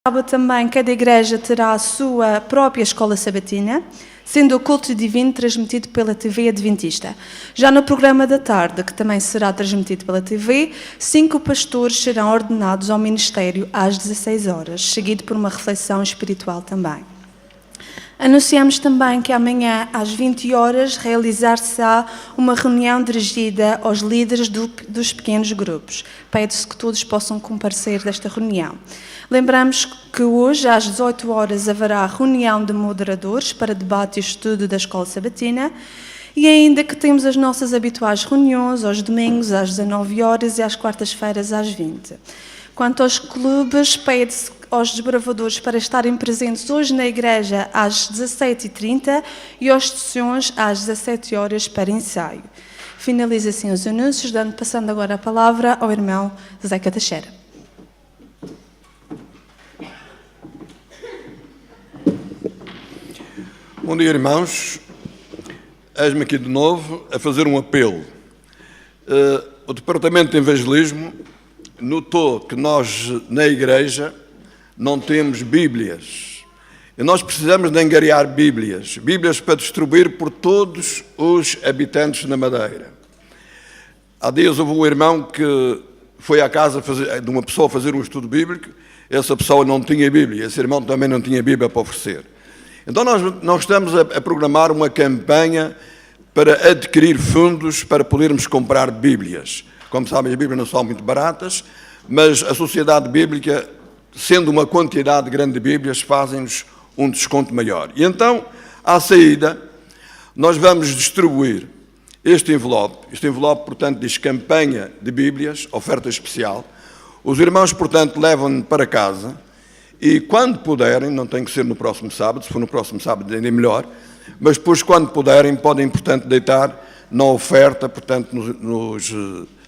sábado também cada igreja terá a sua própria escola sabatina, sendo o culto divino transmitido pela TV Adventista. Já no programa da tarde, que também será transmitido pela TV, 5 pastores serão ordenados ao ministério às 16 horas, seguido por uma reflexão espiritual também. Anunciamos também que amanhã, às 20 horas, realizar-se-á uma reunião dirigida aos líderes dos pequenos grupos. Pede-se que todos possam comparecer desta reunião. Lembramos que hoje, às 18 horas, haverá a reunião de moderadores para debate e estudo da Escola Sabatina e ainda que temos as nossas habituais reuniões aos domingos às 19 horas e às quartas-feiras às 20. Quanto aos clubes, pede-se aos desbravadores para estarem presentes hoje na igreja às 17h30 e aos sessões às 17 horas para ensaio. Finaliza assim os anúncios, passando agora a palavra ao irmão Zeca Teixeira. Bom dia, irmãos. Eis-me aqui de novo a fazer um apelo. O Departamento de Evangelismo notou que nós, na igreja, não temos Bíblias. E nós precisamos de angariar Bíblias. Bíblias para distribuir por todos os habitantes na Madeira. Há dias houve um irmão que foi à casa de uma pessoa fazer um estudo bíblico. Essa pessoa não tinha Bíblia. Esse irmão também não tinha Bíblia para oferecer. Então nós estamos a programar uma campanha para adquirir fundos para podermos comprar Bíblias. Como sabem, as Bíblias não são muito baratas, mas a Sociedade Bíblica, sendo uma quantidade grande de Bíblias, fazem-nos um desconto maior. E então, à saída, nós vamos distribuir este envelope. Este envelope, portanto, diz campanha de Bíblias, oferta especial. Os irmãos, portanto, levam-no para casa e, quando puderem, não tem que ser no próximo sábado, se for no próximo sábado ainda é melhor, mas depois, quando puderem, podem, portanto, deitar na oferta, portanto, nos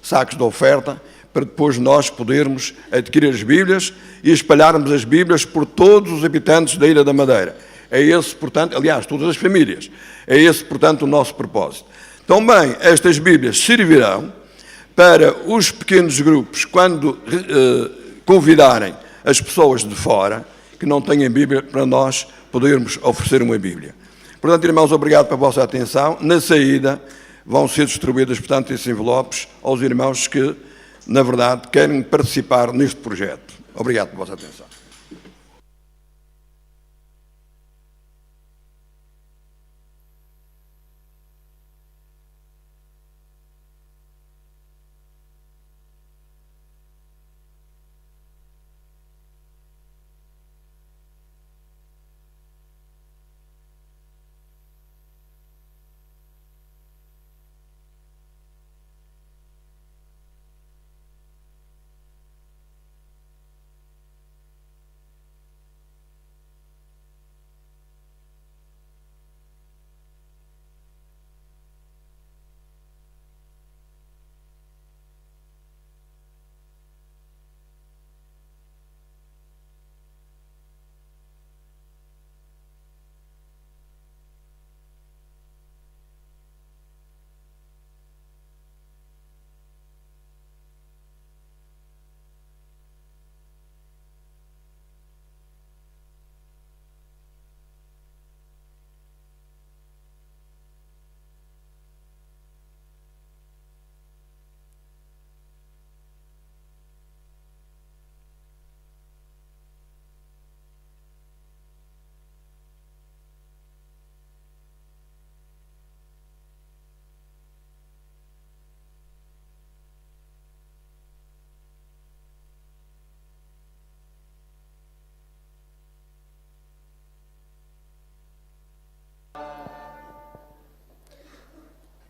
sacos de oferta, para depois nós podermos adquirir as Bíblias e espalharmos as Bíblias por todos os habitantes da Ilha da Madeira. É esse, portanto, aliás, todas as famílias. É esse, portanto, o nosso propósito. Também estas Bíblias servirão para os pequenos grupos, quando convidarem as pessoas de fora que não têm Bíblia, para nós podermos oferecer uma Bíblia. Portanto, irmãos, obrigado pela vossa atenção. Na saída vão ser distribuídos, portanto, esses envelopes aos irmãos que, na verdade, querem participar neste projeto. Obrigado pela vossa atenção.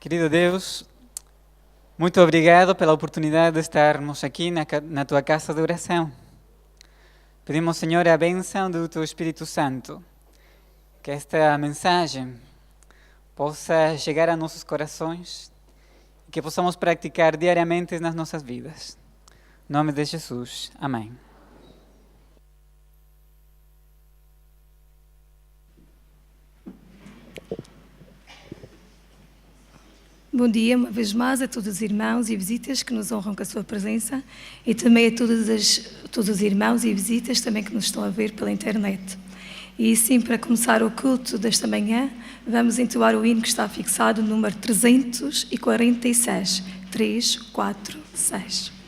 Querido Deus, muito obrigado pela oportunidade de estarmos aqui na tua casa de oração. Pedimos, Senhor, a bênção do teu Espírito Santo, que esta mensagem possa chegar a nossos corações e que possamos praticar diariamente nas nossas vidas. Em nome de Jesus. Amém. Bom dia, uma vez mais, a todos os irmãos e visitas que nos honram com a sua presença e também a todos os irmãos e visitas também que nos estão a ver pela internet. E sim, para começar o culto desta manhã, vamos entoar o hino que está fixado no número 346. 3, 4, 6.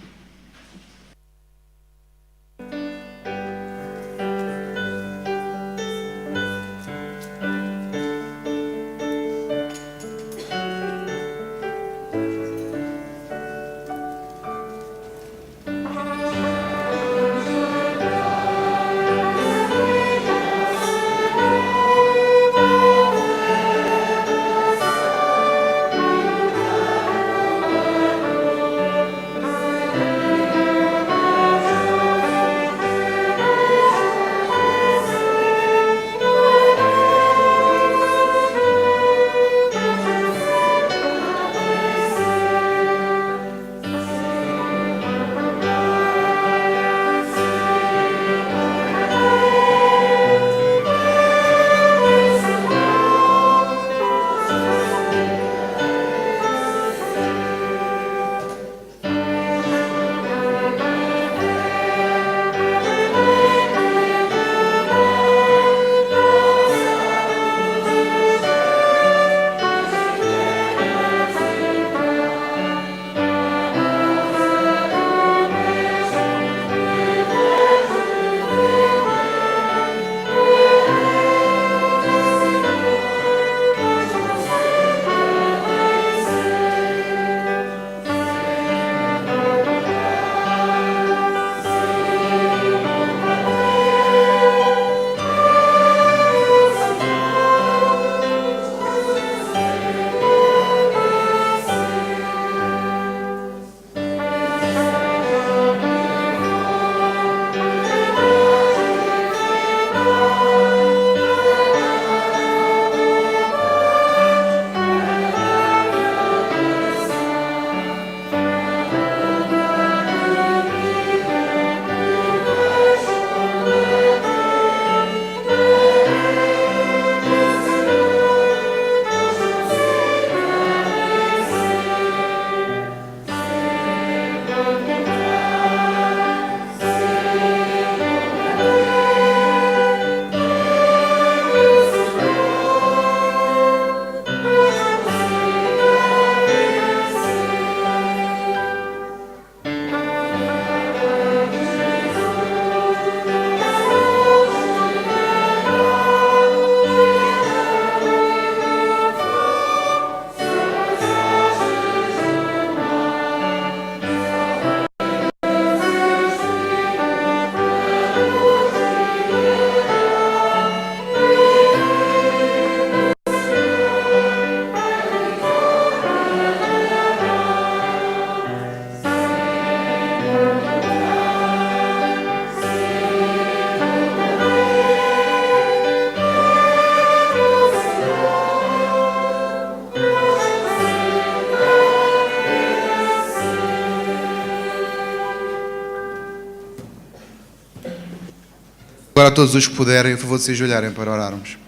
Agora todos os que puderem, por favor, de se ajoelharem para orarmos.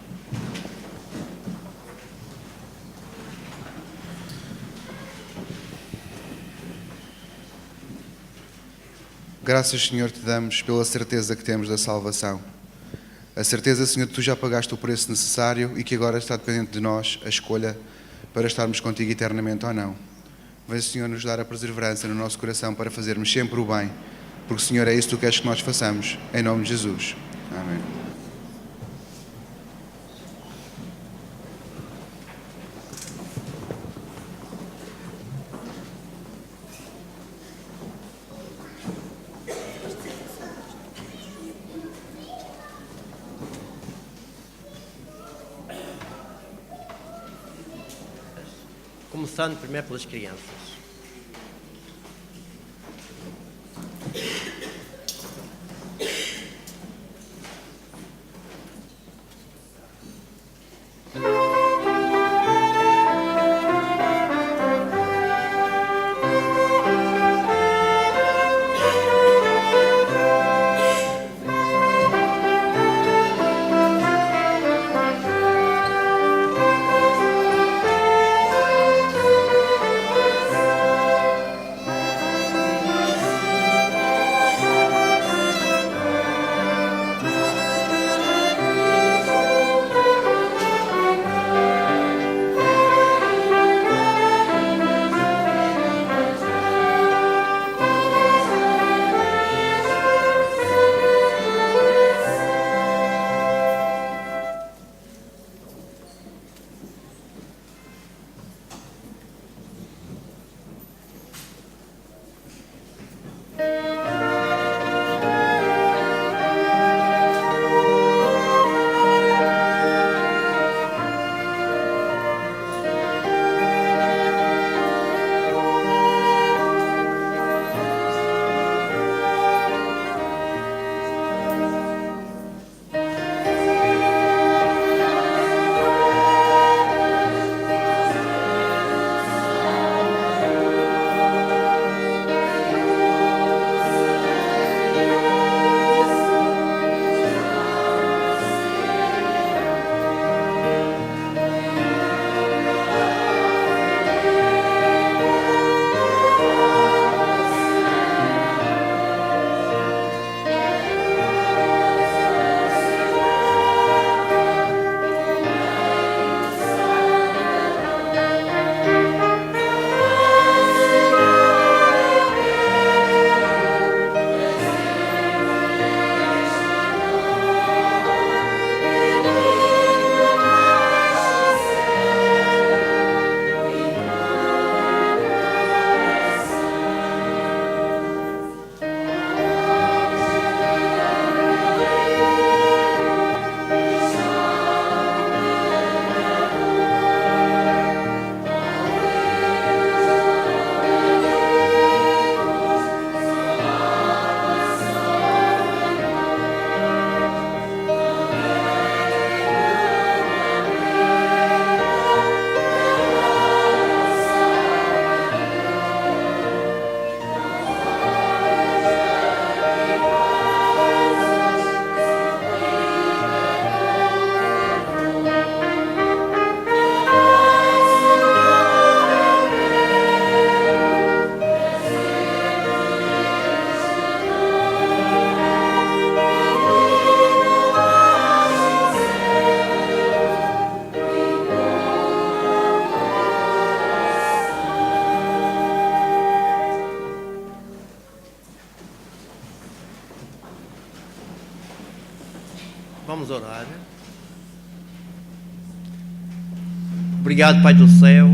Graças, Senhor, te damos pela certeza que temos da salvação. A certeza, Senhor, que tu já pagaste o preço necessário e que agora está dependente de nós a escolha para estarmos contigo eternamente ou não. Vem, Senhor, nos dar a perseverança no nosso coração para fazermos sempre o bem, porque, Senhor, é isso que tu queres que nós façamos. Em nome de Jesus. Amém. Começando primeiro pelas crianças. Vamos orar. Obrigado, Pai do céu,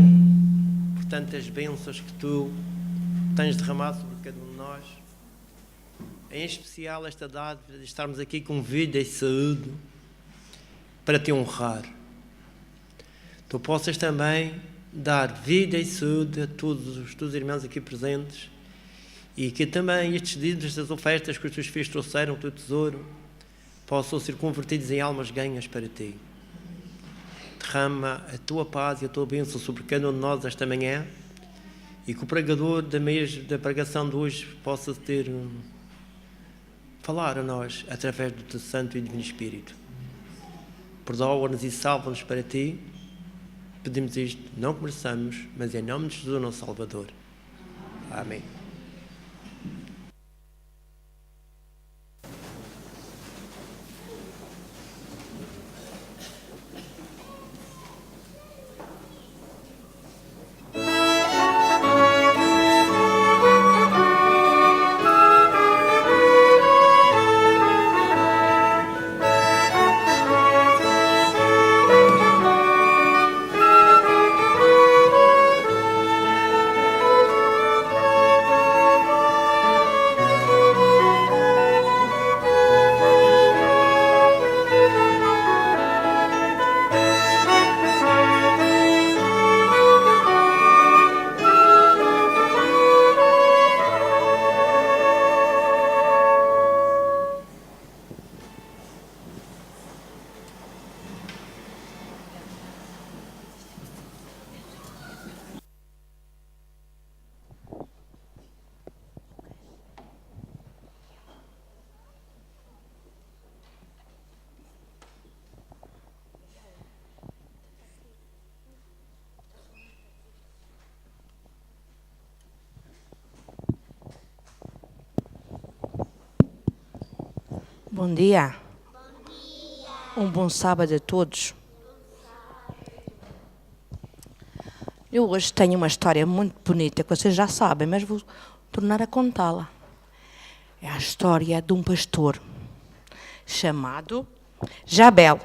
por tantas bênçãos que Tu tens derramado sobre cada um de nós. Em especial esta dádiva de estarmos aqui com vida e saúde para Te honrar. Tu possas também dar vida e saúde a todos os Teus irmãos aqui presentes e que também estes dízimos, estas ofertas que os Teus filhos trouxeram, o Teu tesouro, possam ser convertidos em almas ganhas para Ti. Derrama a Tua paz e a Tua bênção sobre cada um de nós esta manhã e que o pregador da pregação de hoje possa falar a nós através do Teu Santo e Divino Espírito. Perdoa-nos e salva-nos para Ti. Pedimos isto, não que mereçamos, mas em nome de Jesus, nosso Salvador. Amém. Bom dia. Um bom sábado a todos. Eu hoje tenho uma história muito bonita que vocês já sabem, mas vou tornar a contá-la. É a história de um pastor chamado Jabel.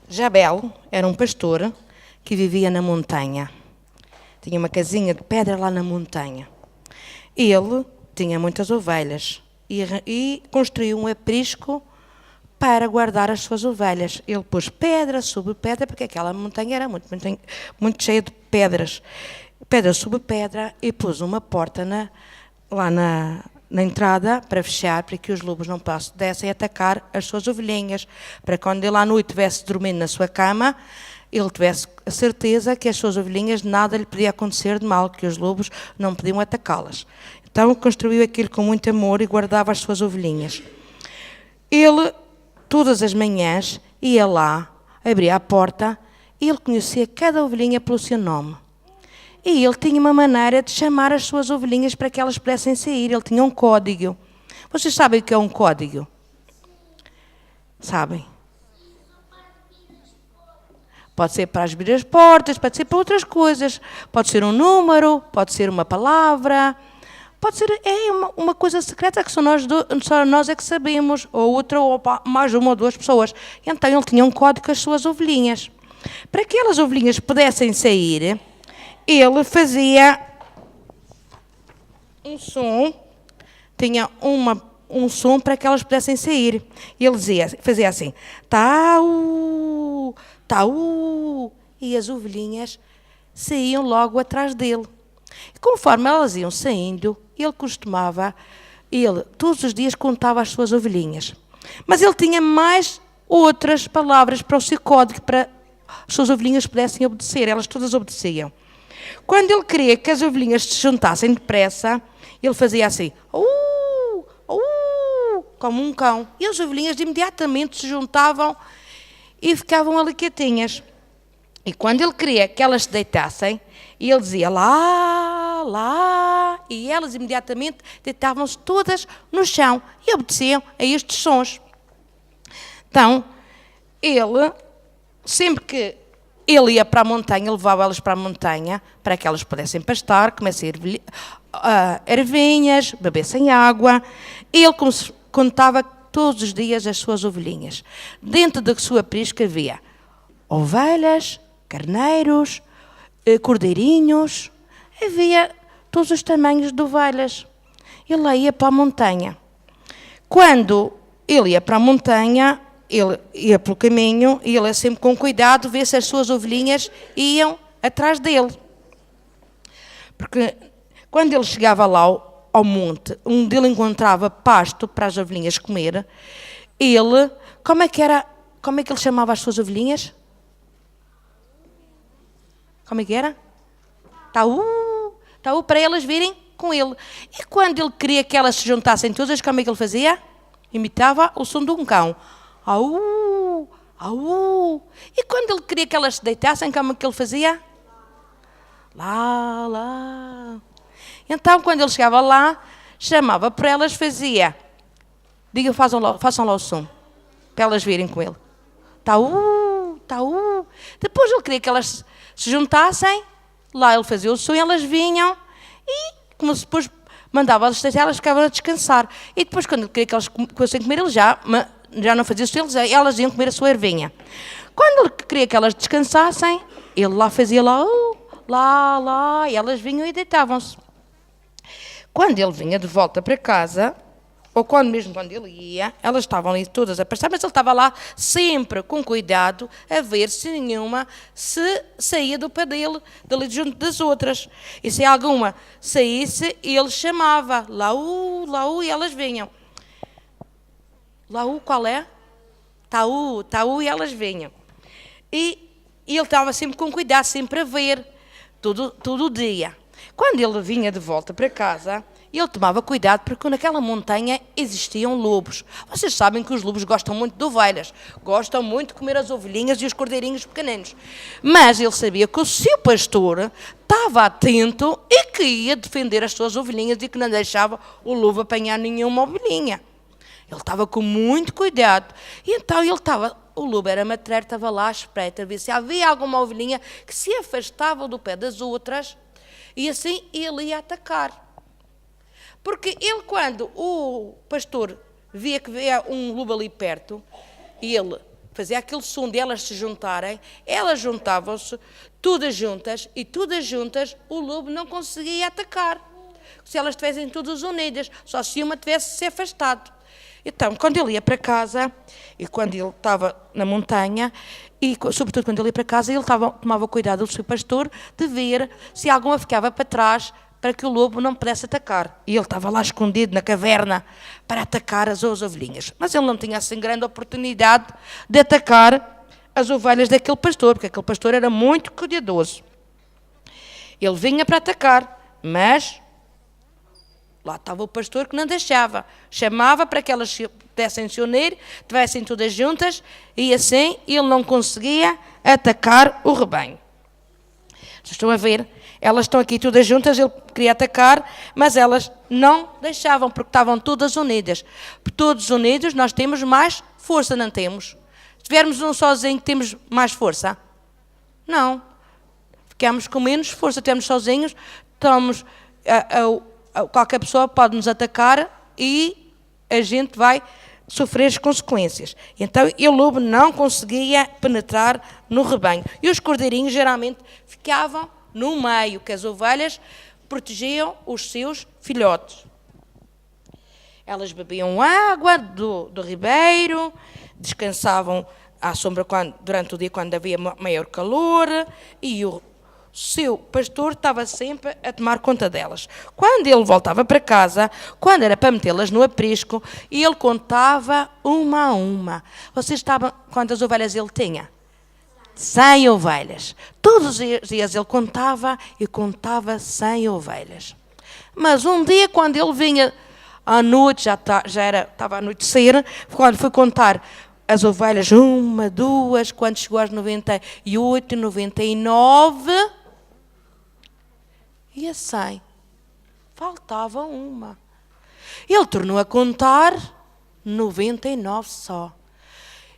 Jabel era um pastor que vivia na montanha. Tinha uma casinha de pedra lá na montanha. Ele tinha muitas ovelhas e construiu um aprisco para guardar as suas ovelhas. Ele pôs pedra sobre pedra, porque aquela montanha era muito cheia de pedras. Pedra sobre pedra, e pôs uma porta lá na entrada para fechar, para que os lobos não pudessem atacar as suas ovelhinhas, para quando ele à noite estivesse dormindo na sua cama, ele tivesse a certeza que as suas ovelhinhas nada lhe podia acontecer de mal, que os lobos não podiam atacá-las. Então construiu aquilo com muito amor e guardava as suas ovelhinhas. Ele, todas as manhãs, ia lá, abria a porta e ele conhecia cada ovelhinha pelo seu nome. E ele tinha uma maneira de chamar as suas ovelhinhas para que elas pudessem sair. Ele tinha um código. Vocês sabem o que é um código? Sabem? Pode ser para abrir as portas, pode ser para outras coisas. Pode ser um número, pode ser uma palavra. Pode ser uma coisa secreta que só nós é que sabemos, ou outra, ou mais uma ou duas pessoas. Então ele tinha um código com as suas ovelhinhas. Para que aquelas ovelhinhas pudessem sair, ele fazia um som, tinha um som para que elas pudessem sair. E ele fazia assim, tau, tau, e as ovelhinhas saíam logo atrás dele. E conforme elas iam saindo, ele todos os dias contava as suas ovelhinhas. Mas ele tinha mais outras palavras para o seu código, para as suas ovelhinhas pudessem obedecer. Elas todas obedeciam. Quando ele queria que as ovelhinhas se juntassem depressa, ele fazia assim, como um cão. E as ovelhinhas imediatamente se juntavam e ficavam ali quietinhas. E quando ele queria que elas se deitassem, ele dizia lá, lá, e elas imediatamente deitavam-se todas no chão e obedeciam a estes sons. Então, ele, sempre que ele ia para a montanha, levava elas para a montanha, para que elas pudessem pastar, começar a ervinhas, bebessem água. Ele contava todos os dias as suas ovelhinhas. Dentro da sua aprisco havia ovelhas, carneiros, cordeirinhos, havia todos os tamanhos de ovelhas. Ele lá ia para a montanha. Quando ele ia para a montanha, ele ia pelo caminho e ele ia sempre com cuidado ver se as suas ovelhinhas iam atrás dele. Porque quando ele chegava lá ao monte, onde ele encontrava pasto para as ovelhinhas comer, ele, como é que ele chamava as suas ovelhinhas? Como é que era? Taú, para elas virem com ele. E quando ele queria que elas se juntassem todas, como é que ele fazia? Imitava o som de um cão. Au, au. E quando ele queria que elas se deitassem, como é que ele fazia? Lá, lá. Então, quando ele chegava lá, chamava para elas, fazia. Diga, façam lá o som, para elas virem com ele. Taú, taú. Depois ele queria que elas se juntassem, lá ele fazia o som, elas vinham e, como se depois mandava-as deitar, elas ficavam a descansar. E depois, quando ele queria que elas fossem comer, ele já não fazia o som, elas iam comer a sua ervinha. Quando ele queria que elas descansassem, ele lá fazia lá, lá, e elas vinham e deitavam-se. Quando ele vinha de volta para casa, ou quando ele ia, elas estavam ali todas a pastar, mas ele estava lá sempre com cuidado a ver se nenhuma se saía do pé dele, dali junto das outras. E se alguma saísse, ele chamava, Laú, e elas vinham. Laú, qual é? Taú, e elas vinham. E ele estava sempre com cuidado, sempre a ver, todo o dia. Quando ele vinha de volta para casa, ele tomava cuidado porque naquela montanha existiam lobos. Vocês sabem que os lobos gostam muito de ovelhas, gostam muito de comer as ovelhinhas e os cordeirinhos pequeninos. Mas ele sabia que o seu pastor estava atento e que ia defender as suas ovelhinhas e que não deixava o lobo apanhar nenhuma ovelhinha. Ele estava com muito cuidado. E então o lobo era matreiro, estava lá à espreita, a ver se havia alguma ovelhinha que se afastava do pé das outras e assim ele ia atacar. Porque ele, quando o pastor via que havia um lobo ali perto, ele fazia aquele som de elas se juntarem, elas juntavam-se, todas juntas, e todas juntas o lobo não conseguia atacar. Se elas estivessem todas unidas, só se uma tivesse se afastado. Então, quando ele ia para casa, e quando ele estava na montanha, e sobretudo quando ele ia para casa, ele tomava cuidado do seu pastor de ver se alguma ficava para trás para que o lobo não pudesse atacar. E ele estava lá escondido na caverna para atacar as ovelhinhas. Mas ele não tinha assim grande oportunidade de atacar as ovelhas daquele pastor, porque aquele pastor era muito cuidadoso. Ele vinha para atacar, mas lá estava o pastor que não deixava. Chamava para que elas se pudessem se unir, estivessem todas juntas, e assim ele não conseguia atacar o rebanho. Vocês estão a ver? Elas estão aqui todas juntas, ele queria atacar, mas elas não deixavam, porque estavam todas unidas. Por todos unidos nós temos mais força, não temos? Se tivermos um sozinho, temos mais força? Não. Ficamos com menos força, estamos sozinhos, qualquer pessoa pode nos atacar e a gente vai sofrer as consequências. Então, o lobo não conseguia penetrar no rebanho. E os cordeirinhos geralmente ficavam no meio, que as ovelhas protegiam os seus filhotes. Elas bebiam água do ribeiro, descansavam à sombra durante o dia quando havia maior calor, e o seu pastor estava sempre a tomar conta delas. Quando ele voltava para casa, quando era para metê-las no aprisco, ele contava uma a uma. Vocês sabem quantas ovelhas ele tinha? 100 ovelhas. Todos os dias ele contava e contava 100 ovelhas. Mas um dia, quando ele vinha à noite, estava a anoitecer, quando foi contar as ovelhas, 1, 2, quando chegou às 98, 99, e a 100, faltava uma. Ele tornou a contar 99 só.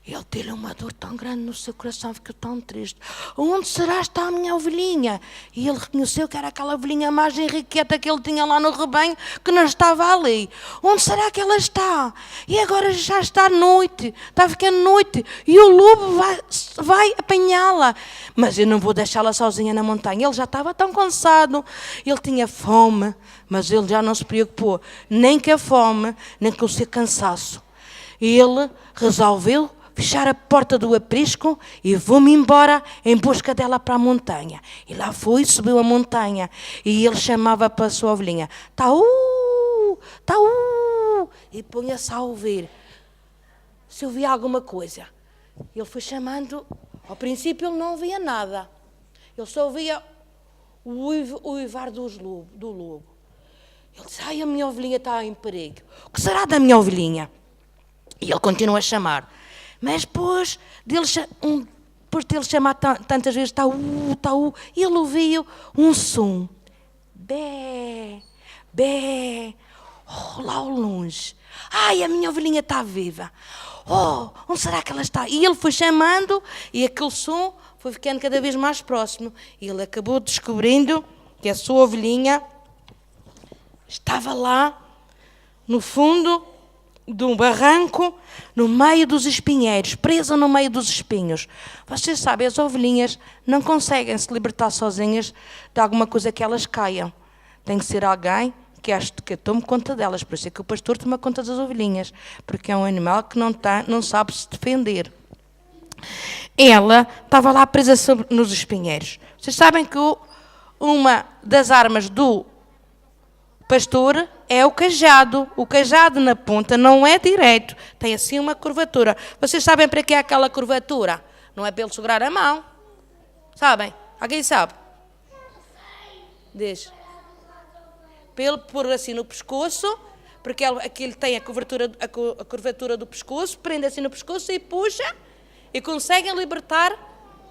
Ele deu-lhe uma dor tão grande no seu coração, ficou tão triste. Onde será está a minha ovelhinha? E ele reconheceu que era aquela ovelhinha mais enriqueta que ele tinha lá no rebanho, que não estava ali. Onde será que ela está? E agora já está noite, está a ficar noite, e o lobo vai apanhá-la. Mas eu não vou deixá-la sozinha na montanha. Ele já estava tão cansado, ele tinha fome, mas ele já não se preocupou, nem com a fome, nem com o seu cansaço. Ele resolveu fechar a porta do aprisco e vou-me embora em busca dela para a montanha. E lá foi, subiu a montanha e ele chamava para a sua ovelhinha: Taú, Taú, e punha-se a ouvir se ouvia alguma coisa. Ele foi chamando, ao princípio ele não ouvia nada, ele só ouvia o uivar do lobo. Ele disse: ai, a minha ovelhinha está em perigo, o que será da minha ovelhinha? E ele continua a chamar. Mas depois de ele chamar tantas vezes, Taú, Taú, ele ouviu um som. Bé, bé, oh, lá ao longe. Ai, a minha ovelhinha está viva. Oh, onde será que ela está? E ele foi chamando e aquele som foi ficando cada vez mais próximo. E ele acabou descobrindo que a sua ovelhinha estava lá no fundo de um barranco, no meio dos espinheiros, presa no meio dos espinhos. Vocês sabem, as ovelhinhas não conseguem se libertar sozinhas de alguma coisa que elas caiam. Tem que ser alguém que tome conta delas. Por isso é que o pastor toma conta das ovelhinhas, porque é um animal que não sabe se defender. Ela estava lá presa nos espinheiros. Vocês sabem que uma das armas do pastor é o cajado. O cajado na ponta não é direito, tem assim uma curvatura. Vocês sabem para que é aquela curvatura? Não é para ele segurar a mão. Sabem? Alguém sabe? Diz. Para ele pôr assim no pescoço, porque aquilo tem a curvatura do pescoço, prende assim no pescoço e puxa e consegue libertar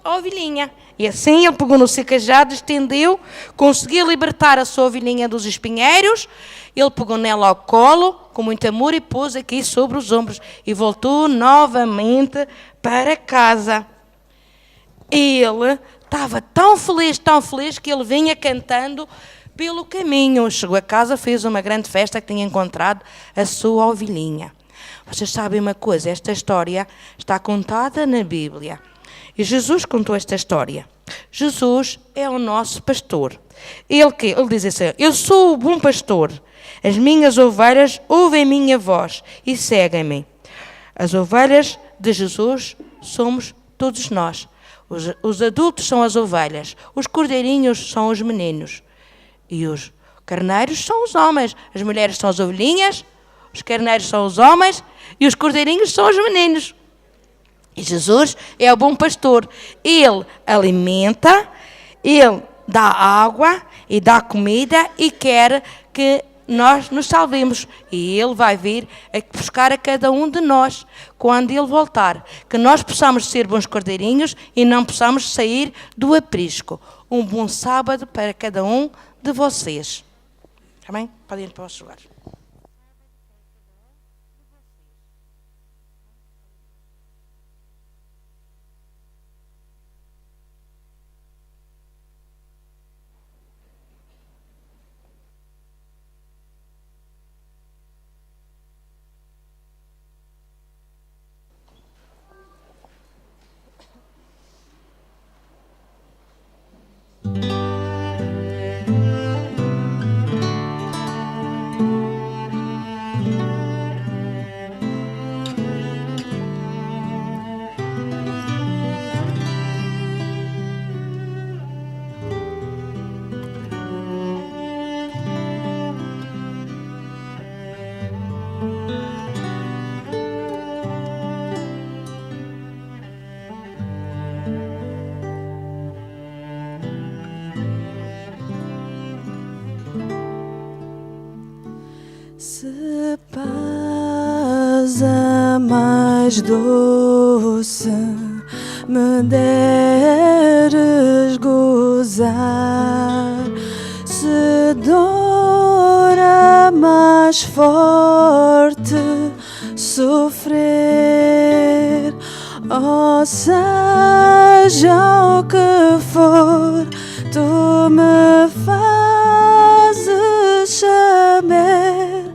a ovelhinha. E assim ele pegou no seu cajado, estendeu, conseguiu libertar a sua ovelhinha dos espinheiros. Ele pegou nela ao colo, com muito amor, e pôs aqui sobre os ombros. E voltou novamente para casa. Ele estava tão feliz, que ele vinha cantando pelo caminho. Chegou a casa, fez uma grande festa que tinha encontrado a sua ovelhinha. Vocês sabem uma coisa, esta história está contada na Bíblia. E Jesus contou esta história. Jesus é o nosso pastor. Ele diz assim: eu sou o bom pastor. As minhas ovelhas ouvem a minha voz e seguem-me. As ovelhas de Jesus somos todos nós. Os adultos são as ovelhas. Os cordeirinhos são os meninos. E os carneiros são os homens. As mulheres são as ovelhinhas. Os carneiros são os homens. E os cordeirinhos são os meninos. E Jesus é o bom pastor. Ele alimenta, ele dá água e dá comida e quer que nós nos salvemos. E ele vai vir a buscar a cada um de nós quando ele voltar. Que nós possamos ser bons cordeirinhos e não possamos sair do aprisco. Um bom sábado para cada um de vocês. Amém? Podem ir para os lugares. Se paz a mais doce me deres gozar, se dor a mais forte sofrer, Oh, seja o que for, tu me fazes saber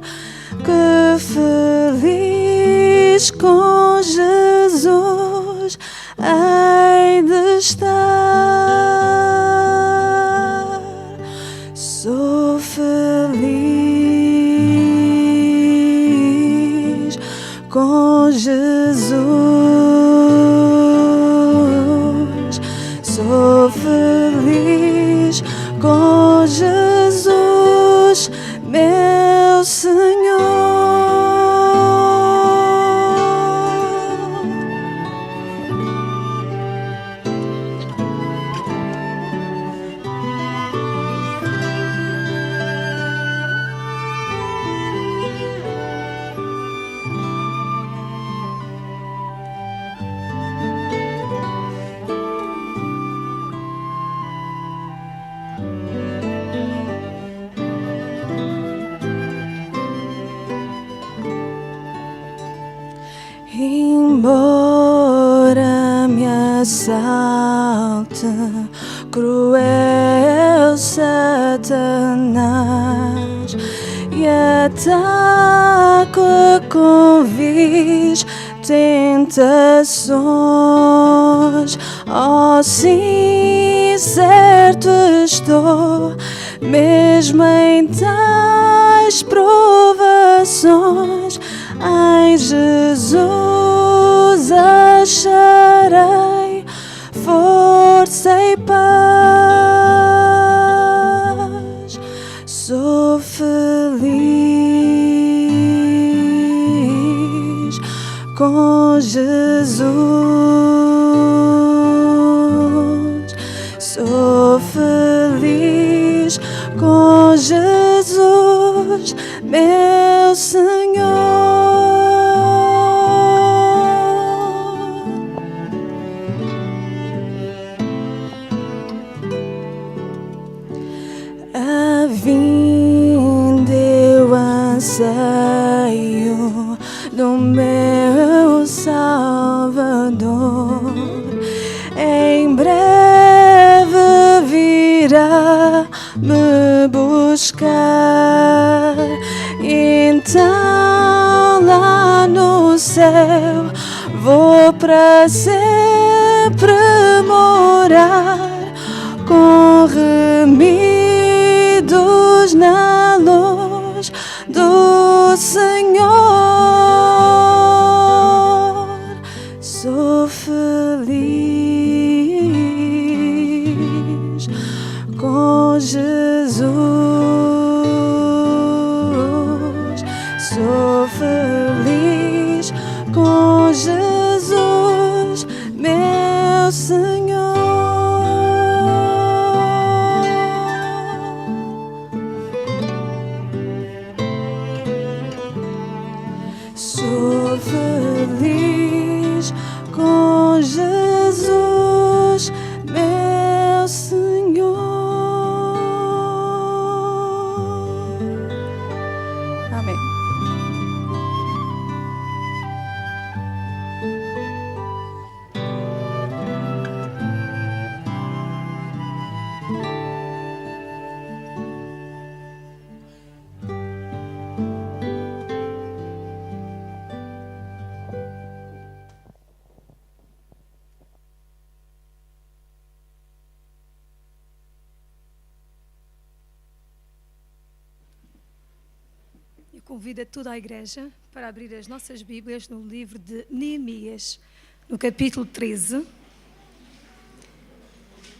que feliz com Jesus hei de estar. Sou feliz com Jesus. Sou feliz com Jesus, meu Senhor. Embora me assalte cruel Satanás e ataque com vis tentações, oh sim, certo estou, mesmo em tais provações, em Jesus acharei força e paz. Sou feliz com Jesus. Sou feliz com Jesus, meu Senhor. A vinda eu anseio do meu Salvador. Em breve virá me buscar. Então lá no céu vou para sempre morar, com remidos na luz do Senhor. Sou feliz com Jesus. Sou feliz com Jesus, meu Senhor. Sou feliz com Jesus, meu Senhor. Amém. Eu convido a toda a igreja para abrir as nossas Bíblias no livro de Neemias, no capítulo 13,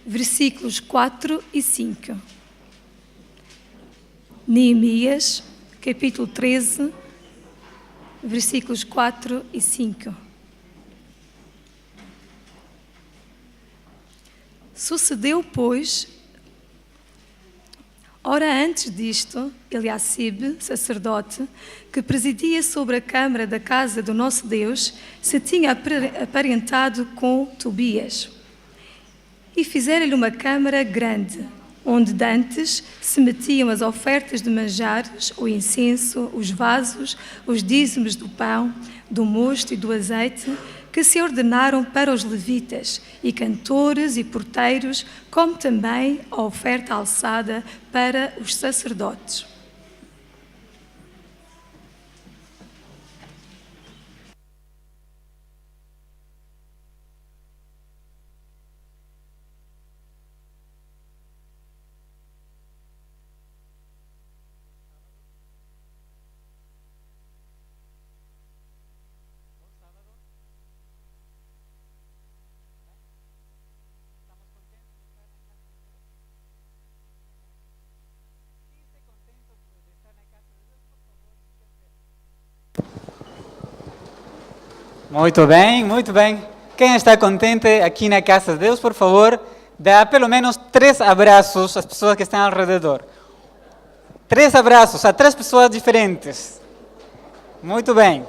versículos 4 e 5. Neemias, capítulo 13, versículos 4 e 5. Sucedeu, pois, ora antes disto, Eliacibe, sacerdote, que presidia sobre a câmara da casa do nosso Deus, se tinha aparentado com Tobias. E fizeram-lhe uma câmara grande, onde dantes se metiam as ofertas de manjares, o incenso, os vasos, os dízimos do pão, do mosto e do azeite, que se ordenaram para os levitas, e cantores e porteiros, como também a oferta alçada para os sacerdotes. Muito bem, muito bem. Quem está contente aqui na casa de Deus, por favor, dá pelo menos 3 abraços às pessoas que estão ao redor. 3 abraços a 3 pessoas diferentes. Muito bem.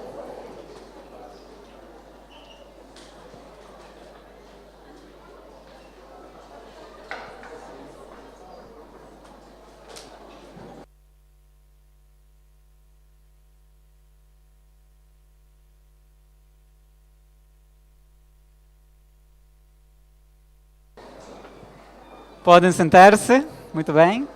Podem sentar-se. Muito bem.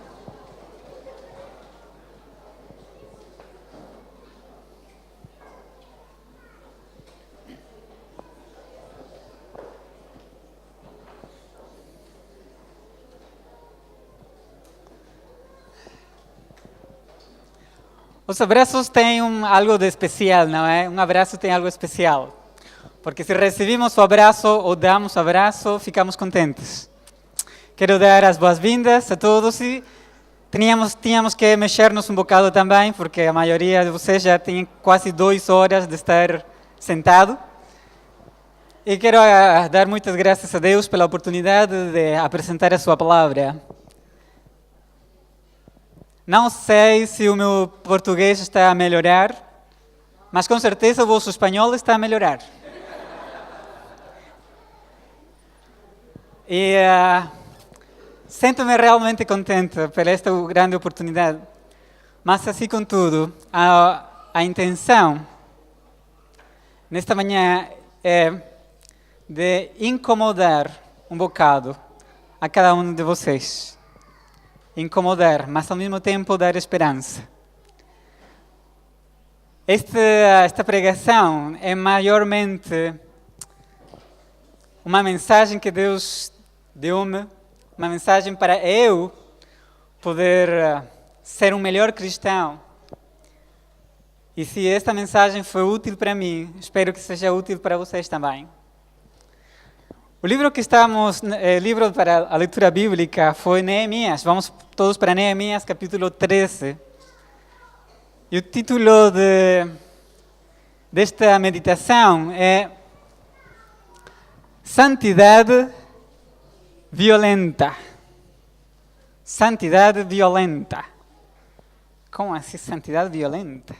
Os abraços têm algo de especial, não é? Um abraço tem algo especial. Porque se recebemos o abraço ou damos o abraço, ficamos contentes. Quero dar as boas-vindas a todos e tínhamos que mexer-nos um bocado também, porque a maioria de vocês já tem quase 2 horas de estar sentado. E quero dar muitas graças a Deus pela oportunidade de apresentar a sua palavra. Não sei se o meu português está a melhorar, mas com certeza o vosso espanhol está a melhorar. E sinto-me realmente contente por esta grande oportunidade. Mas, assim contudo, a intenção nesta manhã é de incomodar um bocado a cada um de vocês. Incomodar, mas ao mesmo tempo dar esperança. Esta pregação é maiormente uma mensagem que Deus deu-me, uma mensagem para eu poder ser um melhor cristão. E se esta mensagem foi útil para mim, espero que seja útil para vocês também. O livro que estamos, livro para a leitura bíblica foi Neemias. Vamos todos para Neemias, capítulo 13. E o título desta meditação é Santidade Violenta. Santidade violenta. Como assim santidade violenta?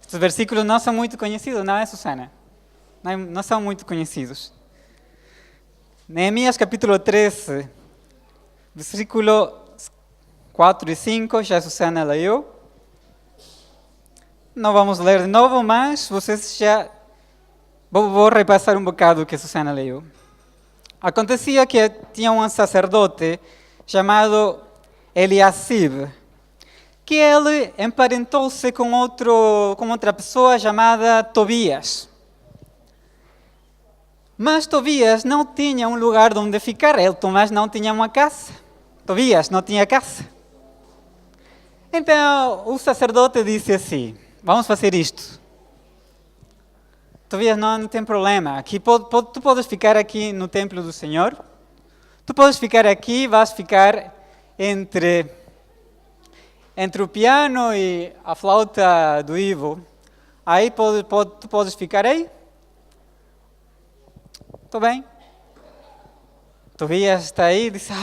Estes versículos não são muito conhecidos, não é, Susana? Não são muito conhecidos. Neemias capítulo 13, versículo 4 e 5, já a Susana leu. Não vamos ler de novo, mas vocês já... Vou repassar um bocado o que a Susana leu. Acontecia que tinha um sacerdote chamado Eliasib, que ele emparentou-se com outra pessoa chamada Tobias. Mas Tobias não tinha um lugar onde ficar, Tomás não tinha uma casa. Tobias não tinha casa. Então o sacerdote disse assim, vamos fazer isto. Tobias, não tem problema, aqui, tu podes ficar aqui no templo do Senhor, tu podes ficar aqui, vais ficar entre o piano e a flauta do Ivo. Aí tu podes ficar aí. Estou bem. Tobias está aí e disse,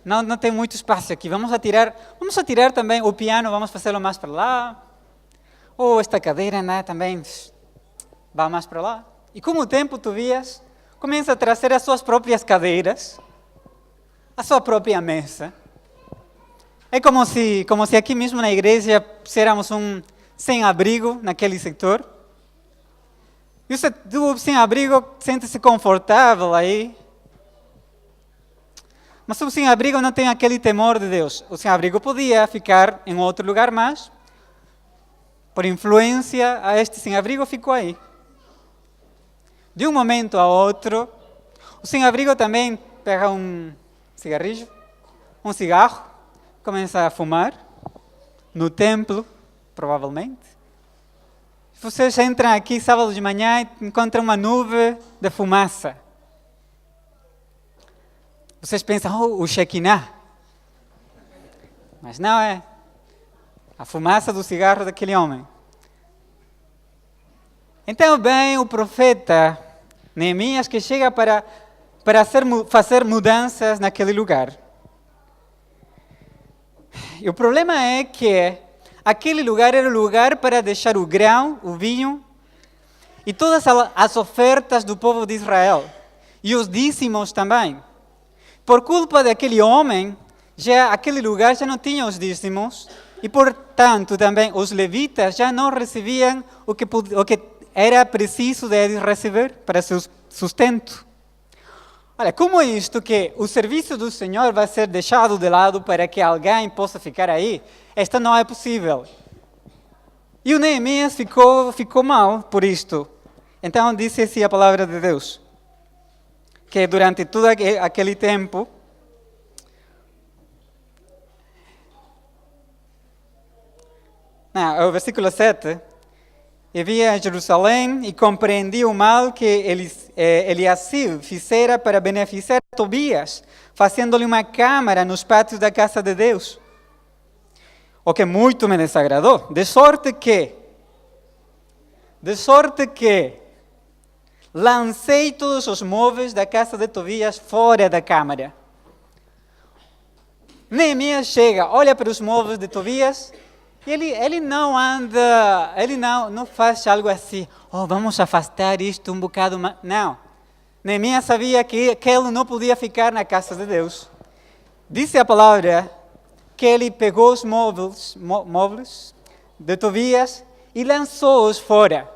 não tem muito espaço aqui, vamos atirar também o piano, vamos fazê-lo mais para lá. Ou esta cadeira, né, também vai mais para lá. E com o tempo, Tobias começa a trazer as suas próprias cadeiras, a sua própria mesa. É como se aqui mesmo na igreja puséssemos um sem-abrigo naquele setor. E você, do sem-abrigo, sente-se confortável aí. Mas o sem-abrigo não tem aquele temor de Deus. O sem-abrigo podia ficar em outro lugar, mas, por influência a este sem-abrigo, ficou aí. De um momento a outro, o sem-abrigo também pega um cigarrilho, um cigarro, começa a fumar, no templo, provavelmente. Vocês entram aqui sábado de manhã e encontram uma nuvem de fumaça. Vocês pensam, o Shekinah. Mas não é. A fumaça do cigarro daquele homem. Então vem o profeta Neemias que chega para fazer mudanças naquele lugar. E o problema é que aquele lugar era o lugar para deixar o grão, o vinho e todas as ofertas do povo de Israel. E os dízimos também. Por culpa daquele homem, aquele lugar já não tinha os dízimos e, portanto, também os levitas já não recebiam o que era preciso deles receber para seu sustento. Olha, como é isto que o serviço do Senhor vai ser deixado de lado para que alguém possa ficar aí? Esta não é possível. E o Neemias ficou mal por isto. Então disse assim a palavra de Deus, que durante todo aquele tempo, o versículo 7, e vi em Jerusalém e compreendi o mal que Eliasib fizera para beneficiar Tobias, fazendo-lhe uma câmara nos pátios da casa de Deus. O que muito me desagradou, de sorte que lancei todos os móveis da casa de Tobias fora da câmara. Neemias chega, olha para os móveis de Tobias, e ele não anda, ele não faz algo assim, vamos afastar isto um bocado mais. Não. Neemias sabia que ele não podia ficar na casa de Deus. Disse a palavra que ele pegou os móveis de Tobias e lançou-os fora.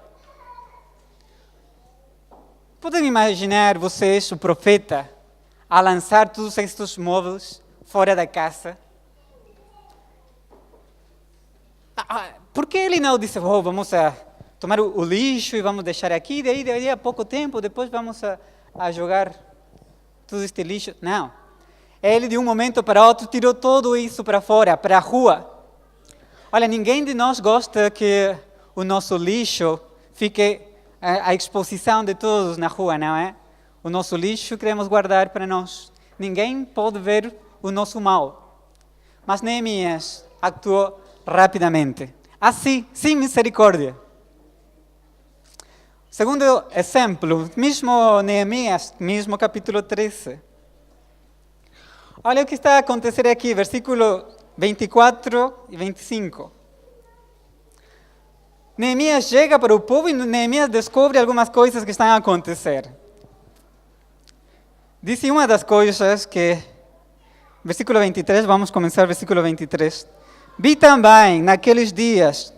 Podem imaginar vocês, o profeta, a lançar todos estes móveis fora da casa? Por que ele não disse, vamos a tomar o lixo e vamos deixar aqui, daí a pouco tempo, depois vamos a jogar todo este lixo? Não. Ele, de um momento para outro, tirou tudo isso para fora, para a rua. Olha, ninguém de nós gosta que o nosso lixo fique à exposição de todos na rua, não é? O nosso lixo queremos guardar para nós. Ninguém pode ver o nosso mal. Mas Neemias actuou rapidamente. Assim, sem misericórdia. Segundo exemplo, mesmo Neemias, mesmo capítulo 13. Olha o que está a acontecer aqui, versículo 24 e 25. Neemias chega para o povo e Neemias descobre algumas coisas que estão a acontecer. Disse uma das coisas que, versículo 23, vamos começar versículo 23. Vi também, naqueles dias,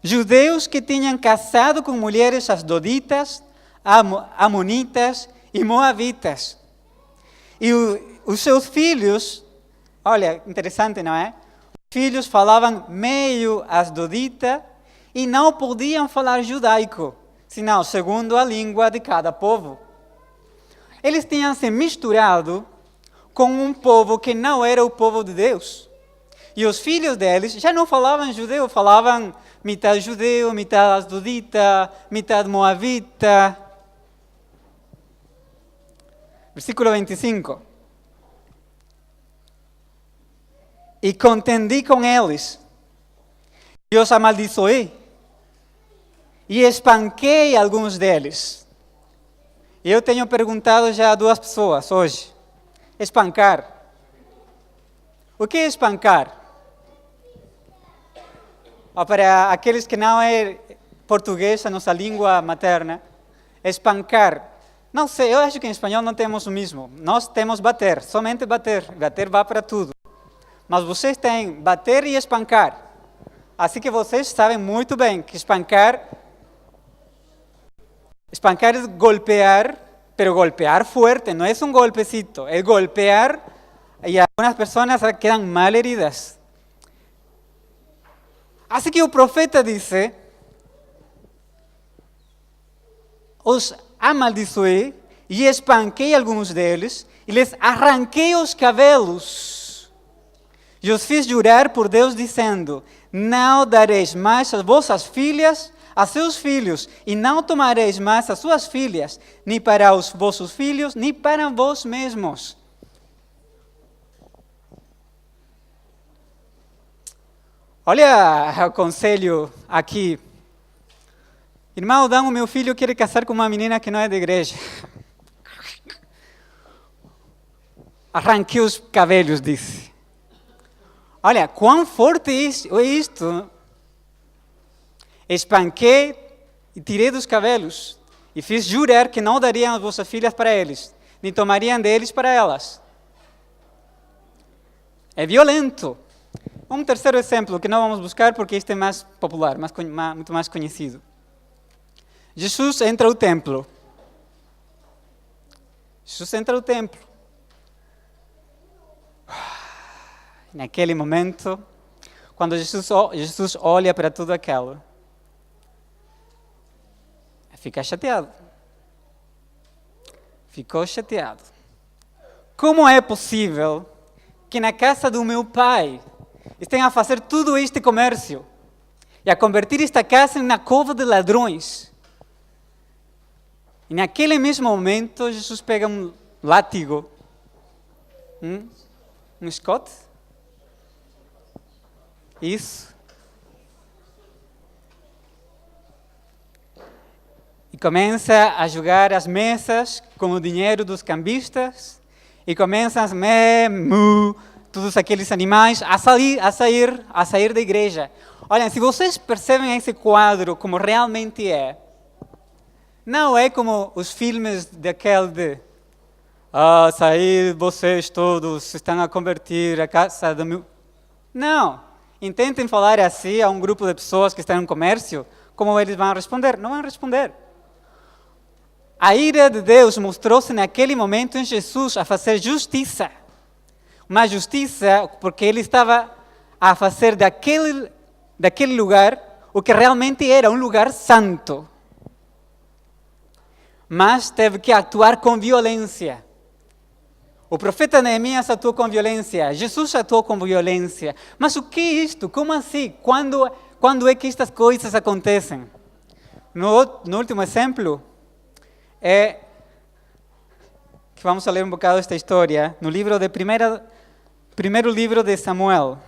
judeus que tinham casado com mulheres asdoditas, amonitas e moabitas. E os seus filhos, olha, interessante, não é? Os filhos falavam meio asdodita e não podiam falar judaico, senão segundo a língua de cada povo. Eles tinham se misturado com um povo que não era o povo de Deus. E os filhos deles já não falavam judeu, falavam metade judeu, metade asdodita, metade moabita. Versículo 25. E contendi com eles, e os amaldiçoei, e espanquei alguns deles. E eu tenho perguntado já a duas pessoas hoje. Espancar. O que é espancar? Para aqueles que não é português, a nossa língua materna, espancar. Não sei, eu acho que em espanhol não temos o mesmo. Nós temos bater, somente bater. Bater vai para tudo. Mas vocês têm bater e espancar. Assim que vocês sabem muito bem que espancar Espancar es golpear, pero golpear fuerte, no es un golpecito, es golpear y algunas personas quedan mal heridas. Así que o profeta dice, os amaldiçoei e espanquei alguns deles e lhes arranquei os cabelos. E os fiz jurar por Deus, dizendo, não dareis mais as vossas filhas a seus filhos, e não tomareis mais as suas filhas, nem para os vossos filhos, nem para vós mesmos. Olha o conselho aqui. Irmão, Dan, o meu filho quer casar com uma menina que não é da igreja. Arranquei os cabelos, disse. Olha, quão forte é isto. Espanquei e tirei dos cabelos. E fiz jurar que não dariam as vossas filhas para eles, nem tomariam deles para elas. É violento. Um terceiro exemplo que não vamos buscar porque este é mais popular, muito mais conhecido. Jesus entra ao templo. Jesus entra ao templo. Naquele momento, quando Jesus olha para tudo aquilo, fica chateado. Ficou chateado. Como é possível que na casa do meu pai estejam a fazer todo este comércio e a convertir esta casa em uma cova de ladrões? E naquele mesmo momento, Jesus pega um látigo, um escote, isso, e começa a jogar as mesas com o dinheiro dos cambistas, e começam todos aqueles animais a sair da igreja. Olha, se vocês percebem esse quadro como realmente é, não é como os filmes daquele de sair vocês todos estão a convertir a casa do meu... Não, intentem falar assim a um grupo de pessoas que estão no comércio, como eles vão responder? Não vão responder. A ira de Deus mostrou-se naquele momento em Jesus a fazer justiça. Uma justiça porque ele estava a fazer daquele lugar o que realmente era um lugar santo. Mas teve que atuar com violência. O profeta Neemias atuou com violência. Jesus atuou com violência. Mas o que é isto? Como assim? Quando é que estas coisas acontecem? No último exemplo, é que vamos a ler um bocado esta história no livro de primeiro livro de Samuel,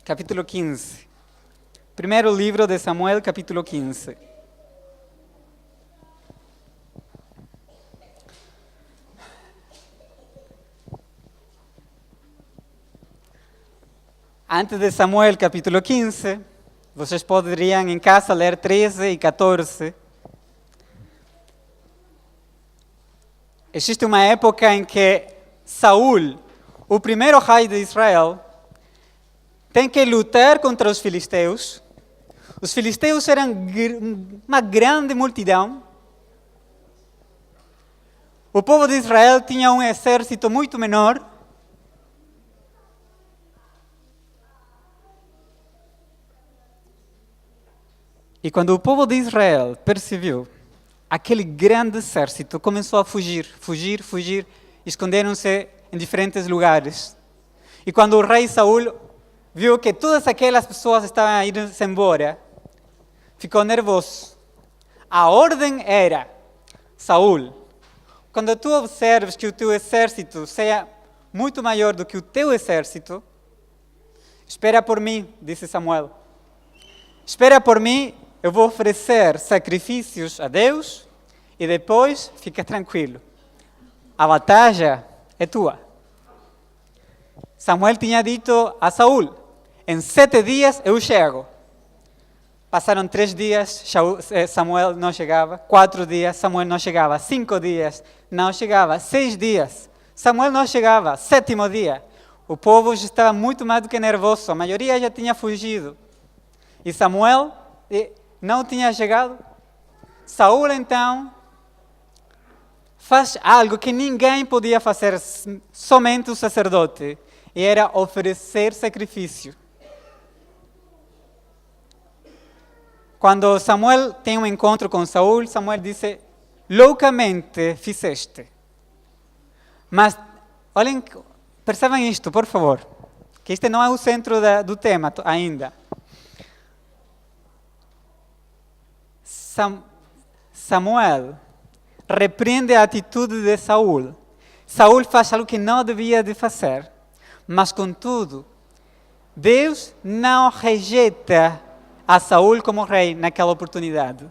capítulo 15. Primeiro livro de Samuel, capítulo 15. Antes de Samuel, capítulo 15, vocês poderiam em casa ler 13 e 14. Existe uma época em que Saul, o primeiro rei de Israel, tem que lutar contra os filisteus. Os filisteus eram uma grande multidão. O povo de Israel tinha um exército muito menor. E quando o povo de Israel percebeu aquele grande exército, começou a fugir, esconderam-se em diferentes lugares. E quando o rei Saul viu que todas aquelas pessoas estavam a ir-se embora, ficou nervoso. A ordem era, Saul, quando tu observes que o teu exército seja muito maior do que o teu exército, espera por mim, disse Samuel. Espera por mim, eu vou oferecer sacrifícios a Deus e depois fica tranquilo. A batalha é tua. Samuel tinha dito a Saul, em 7 dias eu chego. Passaram 3 dias, Samuel não chegava. 4 dias, Samuel não chegava. 5 dias, não chegava. 6 dias, Samuel não chegava. 7º dia, o povo já estava muito mais do que nervoso. A maioria já tinha fugido. E Samuel não tinha chegado. Saul, então, faz algo que ninguém podia fazer, somente o sacerdote, e era oferecer sacrifício. Quando Samuel tem um encontro com Saul, Samuel disse, loucamente fizeste. Mas, olhem, percebam isto, por favor, que este não é o centro do tema ainda. Samuel repreende a atitude de Saul. Saul faz algo que não devia de fazer, mas contudo, Deus não rejeita a Saul como rei naquela oportunidade.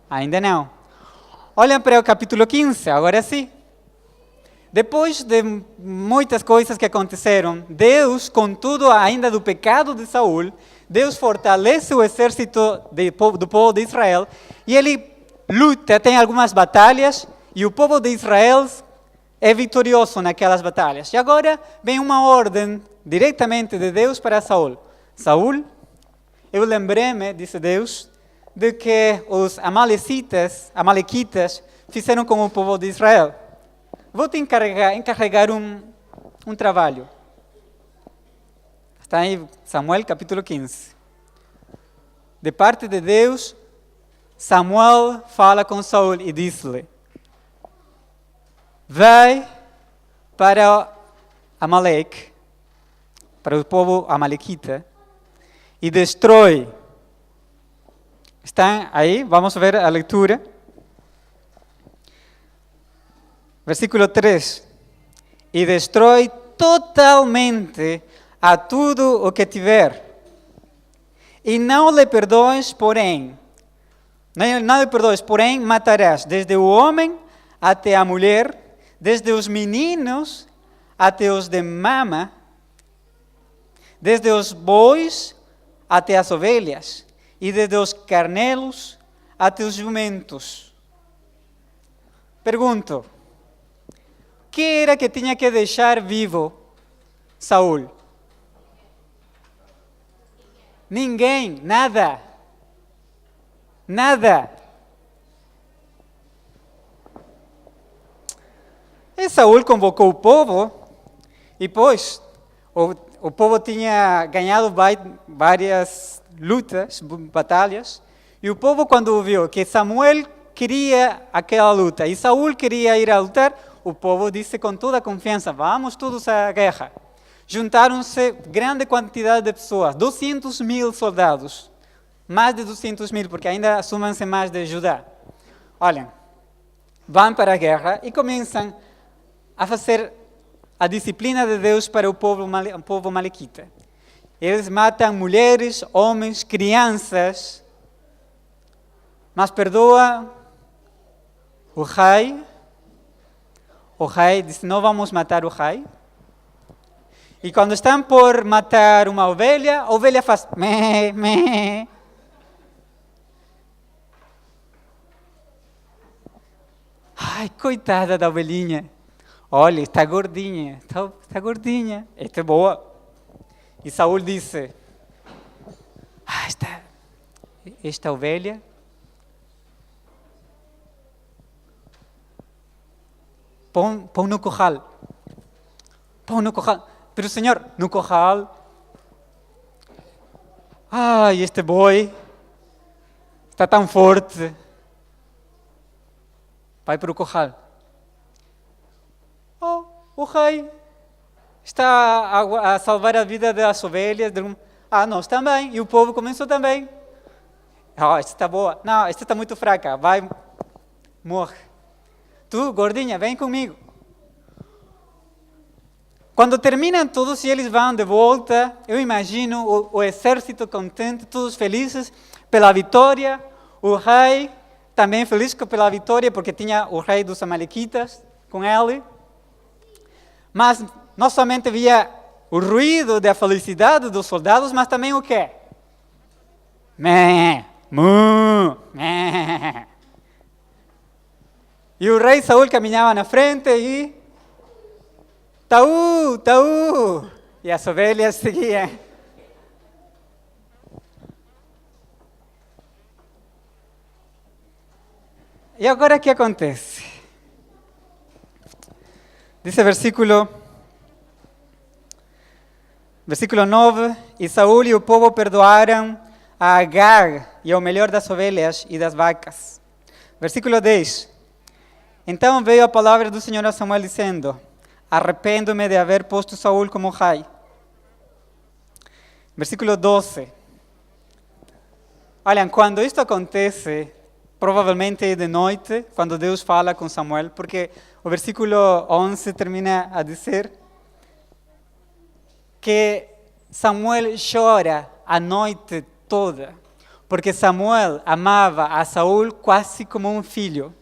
Ainda não. Olhem para o capítulo 15, agora sim. Depois de muitas coisas que aconteceram, Deus, contudo, ainda do pecado de Saul, Deus fortalece o exército do povo de Israel e ele luta, tem algumas batalhas e o povo de Israel é vitorioso naquelas batalhas. E agora vem uma ordem diretamente de Deus para Saul. Saul, eu lembrei-me, disse Deus, de que os amalequitas fizeram com o povo de Israel. Vou te encarregar um trabalho. Está aí Samuel capítulo 15. De parte de Deus, Samuel fala com Saul e diz-lhe, vai para Amaleque, para o povo amalequita, e destrói. Estão aí? Vamos ver a leitura. Versículo 3. E destrói totalmente a tudo o que tiver. E não lhe perdoes, porém, matarás desde o homem até a mulher, desde os meninos até os de mama, desde os bois até as ovelhas, e desde os carnelos até os jumentos. Pergunto, que era que tinha que deixar vivo Saul? Ninguém, nada. Nada. E Saul convocou o povo, e pois, o povo tinha ganhado várias lutas, batalhas, e o povo, quando viu que Samuel queria aquela luta, e Saul queria ir a lutar, o povo disse com toda a confiança, vamos todos à guerra. Juntaram-se grande quantidade de pessoas, 200.000 soldados, mais de 200.000, porque ainda assumem-se mais de Judá. Olhem, vão para a guerra e começam a fazer a disciplina de Deus para o povo malequita. Eles matam mulheres, homens, crianças, mas perdoa o rei. O rei disse, não vamos matar o rei. E quando estão por matar uma ovelha, a ovelha faz mé, mé. Ai, coitada da ovelhinha. Olha, está gordinha, está gordinha. Esta é boa. E Saul disse, esta ovelha põe no corral. Põe no corral. Pero, Senhor, no corral. Ai, este boi está tão forte. Vai para o corral. Oh, o rei está a salvar a vida das ovelhas. Nós também. E o povo começou também. Esta está boa. Não, esta está muito fraca. Vai, morre. Tu, gordinha, vem comigo. Quando terminam todos e eles vão de volta, eu imagino o exército contente, todos felizes pela vitória. O rei também feliz pela vitória, porque tinha o rei dos amalequitas com ele. Mas não somente via o ruído da felicidade dos soldados, mas também o quê? Mé, mu, mé. E o rei Saul caminhava na frente e... Taú, taú. E as ovelhas seguiam. E agora o que acontece? Diz o versículo 9, e Saúl e o povo perdoaram a Agar e ao melhor das ovelhas e das vacas. Versículo 10. Então veio a palavra do Senhor a Samuel dizendo: arrependo-me de haver posto Saúl como rei. Versículo 12. Olhem, quando isto acontece, provavelmente é de noite, quando Deus fala com Samuel, porque o versículo 11 termina a dizer que Samuel chora a noite toda, porque Samuel amava a Saúl quase como um filho.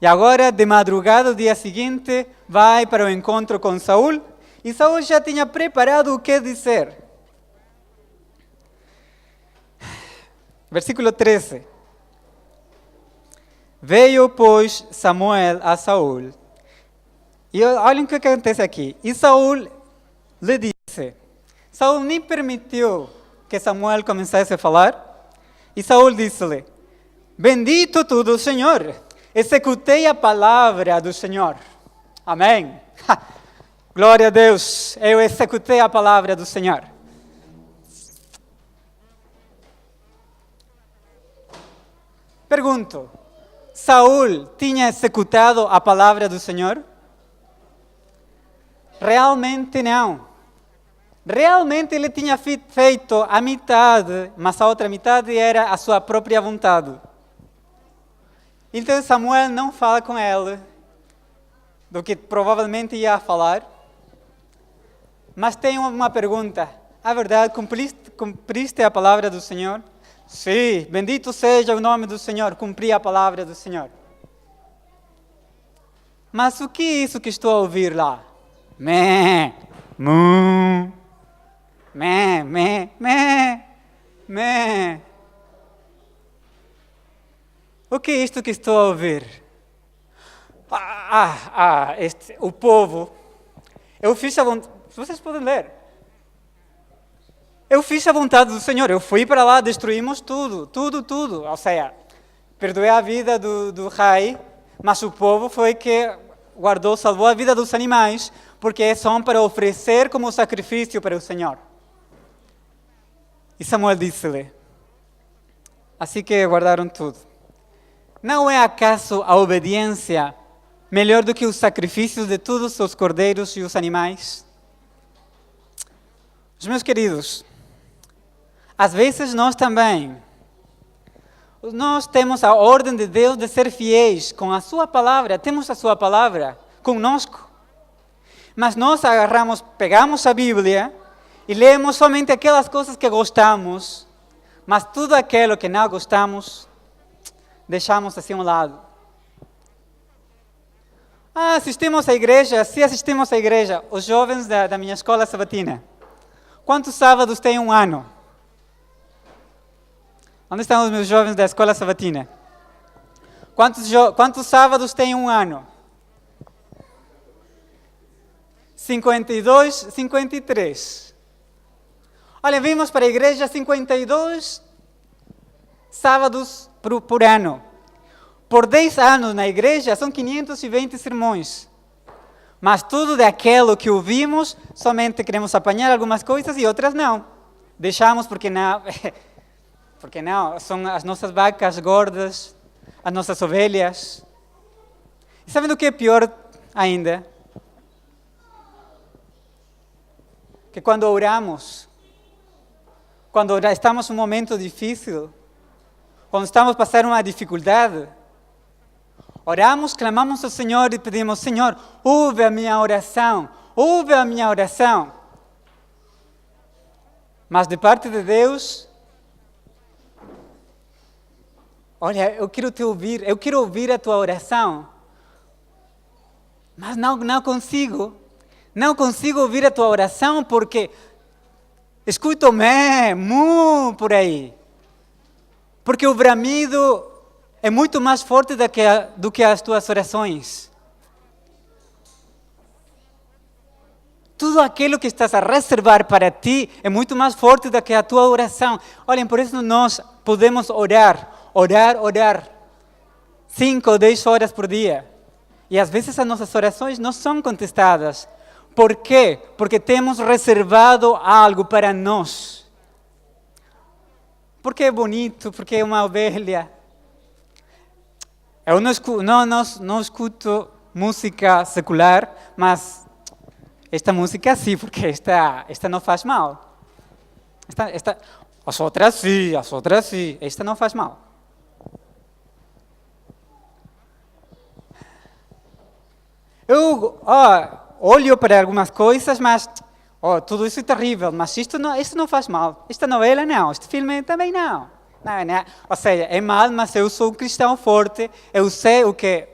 E agora, de madrugada, o dia seguinte, vai para o encontro com Saúl, e Saúl já tinha preparado o que dizer. Versículo 13. Veio, pois, Samuel a Saúl. E olhem o que acontece aqui. E Saúl lhe disse. Saúl nem permitiu que Samuel começasse a falar. E Saúl disse-lhe: bendito tu do Senhor, executei a palavra do Senhor. Amém. Glória a Deus, eu executei a palavra do Senhor. Pergunto, Saúl tinha executado a palavra do Senhor? Realmente não. Realmente ele tinha feito a metade, mas a outra metade era a sua própria vontade. Então Samuel não fala com ele do que provavelmente ia falar, mas tem uma pergunta. A verdade, cumpriste a palavra do Senhor? Sim, bendito seja o nome do Senhor, cumpri a palavra do Senhor. Mas o que é isso que estou a ouvir lá? Mé, mu, mé, mé, mé, mé. O que é isto que estou a ouvir? O povo. Eu fiz a vontade. Vocês podem ler. Eu fiz a vontade do Senhor. Eu fui para lá, destruímos tudo. Ou seja, perdoei a vida do rei, mas o povo foi que guardou, salvou a vida dos animais, porque são para oferecer como sacrifício para o Senhor. E Samuel disse-lhe: assim que guardaram tudo. Não é acaso a obediência melhor do que os sacrifícios de todos os cordeiros e os animais? Os meus queridos, às vezes nós também, nós temos a ordem de Deus de ser fiéis com a sua palavra, temos a sua palavra conosco, mas nós pegamos a Bíblia e lemos somente aquelas coisas que gostamos, mas tudo aquilo que não gostamos, deixamos assim a um lado. Assistimos à igreja, se assistimos à igreja, os jovens da minha escola sabatina, quantos sábados têm um ano? Onde estão os meus jovens da escola sabatina? Quantos sábados têm um ano? 52, 53. Olha, vimos para a igreja 52 sábados por ano. Por 10 anos na igreja são 520 sermões. Mas tudo daquilo que ouvimos, somente queremos apanhar algumas coisas e outras não. Deixamos porque não, são as nossas vacas gordas, as nossas ovelhas. E sabem o que é pior ainda? Que quando oramos, quando estamos em um momento difícil, quando estamos passando uma dificuldade, oramos, clamamos ao Senhor e pedimos: Senhor, ouve a minha oração, ouve a minha oração. Mas de parte de Deus, olha, eu quero te ouvir, eu quero ouvir a tua oração, mas não consigo ouvir a tua oração porque escuto mé, mu por aí. Porque o bramido é muito mais forte do que as tuas orações. Tudo aquilo que estás a reservar para ti é muito mais forte do que a tua oração. Olhem, por isso nós podemos orar. 5 ou 10 horas por dia. E às vezes as nossas orações não são contestadas. Por quê? Porque temos reservado algo para nós. Porque é bonito, porque é uma ovelha. Eu não escuto música secular, mas esta música sim, porque esta não faz mal. As outras sim, esta não faz mal. Eu olho para algumas coisas, mas tudo isso é terrível, mas isto não faz mal. Esta novela não, este filme também não. Não. Ou seja, é mal, mas eu sou um cristão forte, eu sei o que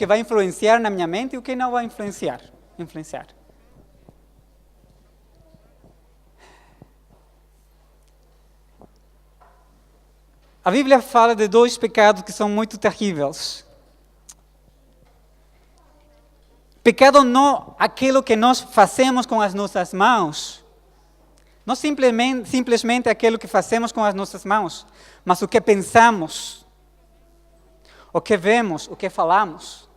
vai influenciar na minha mente e o que não vai influenciar. A Bíblia fala de 2 pecados que são muito terríveis. Pecado não aquilo que nós fazemos com as nossas mãos. Não simplesmente aquilo que fazemos com as nossas mãos, mas o que pensamos, o que vemos, o que falamos.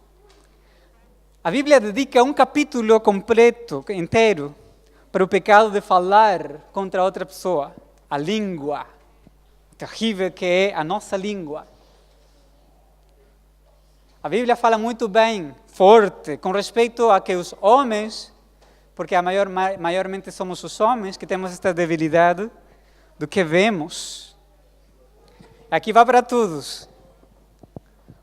A Bíblia dedica um capítulo completo, inteiro, para o pecado de falar contra outra pessoa. A língua, terrível que é a nossa língua. A Bíblia fala muito bem, forte, com respeito a que os homens, porque maiormente somos os homens que temos esta debilidade do que vemos. Aqui vai para todos.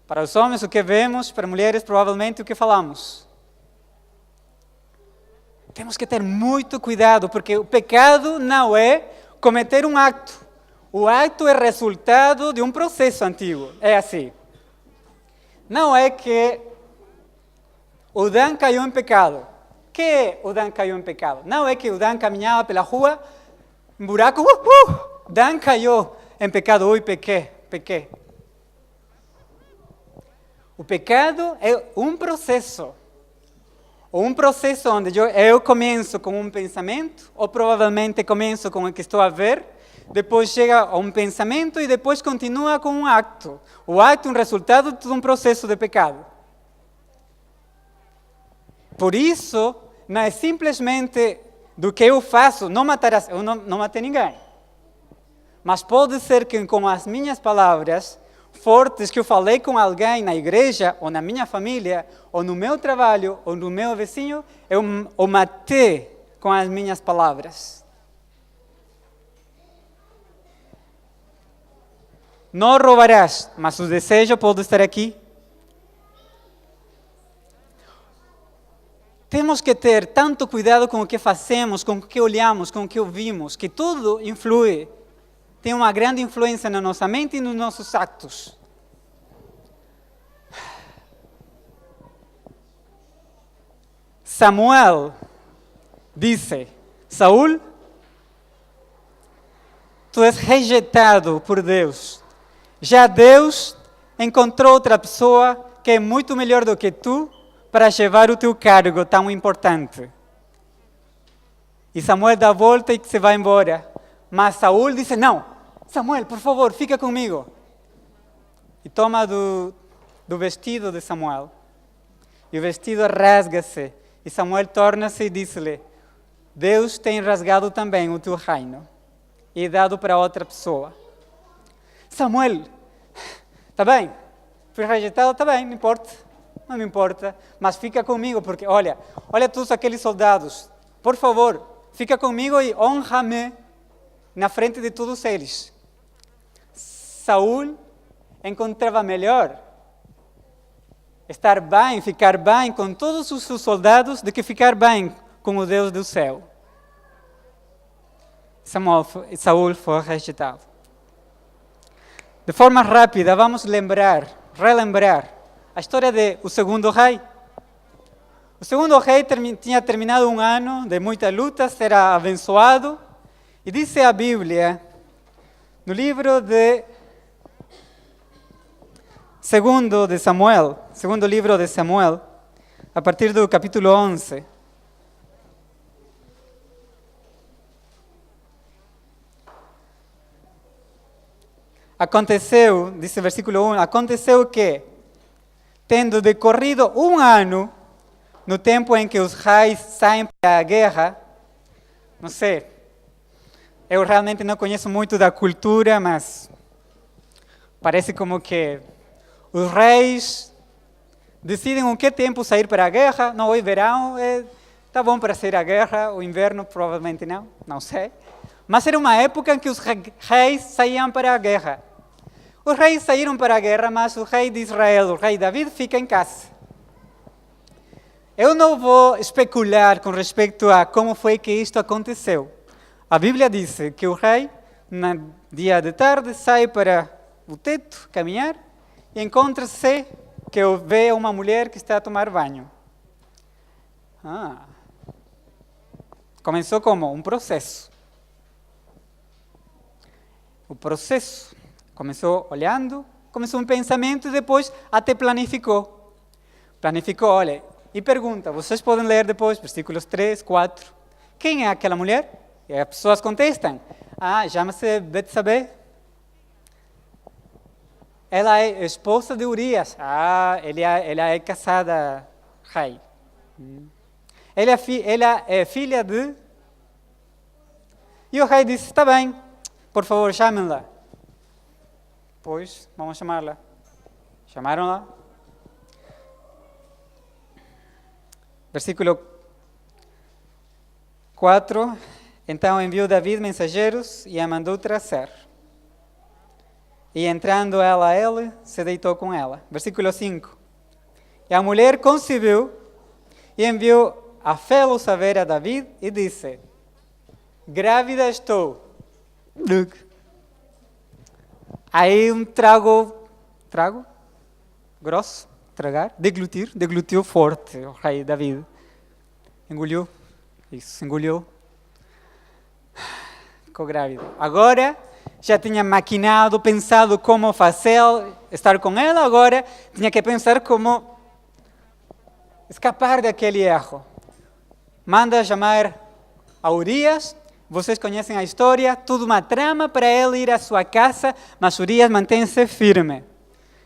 Para os homens o que vemos, para mulheres provavelmente o que falamos. Temos que ter muito cuidado, porque o pecado não é cometer um acto. O acto é resultado de um processo antigo. É assim. Não é que o Dan caiu em pecado. O que é o Dan caiu em pecado? Não é que o Dan caminhava pela rua, um buraco, Dan caiu em pecado, pequei. O pecado é um processo. Um processo onde eu começo com um pensamento, ou provavelmente começo com o que estou a ver, depois chega a um pensamento e depois continua com um acto. O acto é um resultado de um processo de pecado. Por isso, não é simplesmente do que eu faço, não matarás, eu não matei ninguém. Mas pode ser que com as minhas palavras fortes que eu falei com alguém na igreja, ou na minha família, ou no meu trabalho, ou no meu vizinho, eu o matei com as minhas palavras. Não roubarás, mas o desejo pode estar aqui. Temos que ter tanto cuidado com o que fazemos, com o que olhamos, com o que ouvimos, que tudo influi, tem uma grande influência na nossa mente e nos nossos atos. Samuel disse: Saúl, tu és rejeitado por Deus. Já Deus encontrou outra pessoa que é muito melhor do que tu para levar o teu cargo tão importante. E Samuel dá a volta e se vai embora. Mas Saúl disse: não, Samuel, por favor, fica comigo. E toma do vestido de Samuel. E o vestido rasga-se. E Samuel torna-se e diz-lhe: Deus tem rasgado também o teu reino e dado para outra pessoa. Samuel, está bem, fui rejeitado, está bem, não me importa, mas fica comigo, porque olha todos aqueles soldados, por favor, fica comigo e honra-me na frente de todos eles. Saúl encontrava melhor estar bem, ficar bem com todos os seus soldados do que ficar bem com o Deus do céu. Saúl foi rejeitado. De forma rápida, vamos relembrar a história de o segundo rei. O segundo rei tinha terminado um ano de muita luta, será abençoado. E diz a Bíblia, no livro de segundo livro de Samuel, a partir do capítulo 11. Aconteceu, diz o versículo 1, aconteceu que, tendo decorrido 1 ano, no tempo em que os reis saem para a guerra, não sei, eu realmente não conheço muito da cultura, mas parece como que os reis decidem em que tempo sair para a guerra. Não, hoje verão, está bom para sair à guerra, o inverno provavelmente não sei. Mas era uma época em que os reis saíam para a guerra. Os reis saíram para a guerra, mas o rei de Israel, o rei David, fica em casa. Eu não vou especular com respeito a como foi que isto aconteceu. A Bíblia diz que o rei, no dia de tarde, sai para o teto caminhar e encontra-se que vê uma mulher que está a tomar banho. Começou como? Um processo. O processo começou olhando, começou um pensamento e depois até planificou. Planificou, olha, e pergunta, vocês podem ler depois, versículos 3, 4. Quem é aquela mulher? E as pessoas contestam. Chama-se Betsabé. Ela é esposa de Urias. Ela é casada, rei. Ela é filha de... E o rei disse, está bem, por favor, chamem-la. Pois, vamos chamá-la. Chamaram-la. Versículo 4. Então enviou David mensageiros e a mandou trazer. E entrando ela a ele, se deitou com ela. Versículo 5. E a mulher concebeu e enviou a fê-lo saber a David e disse, grávida estou. Aí um trago grosso, tragar, deglutiu forte o rei David. Engoliu, ficou grávida. Agora já tinha maquinado, pensado como fazer, estar com ela, agora tinha que pensar como escapar daquele erro. Manda chamar a Urias, vocês conhecem a história, tudo uma trama para ele ir à sua casa, mas Urias mantém-se firme.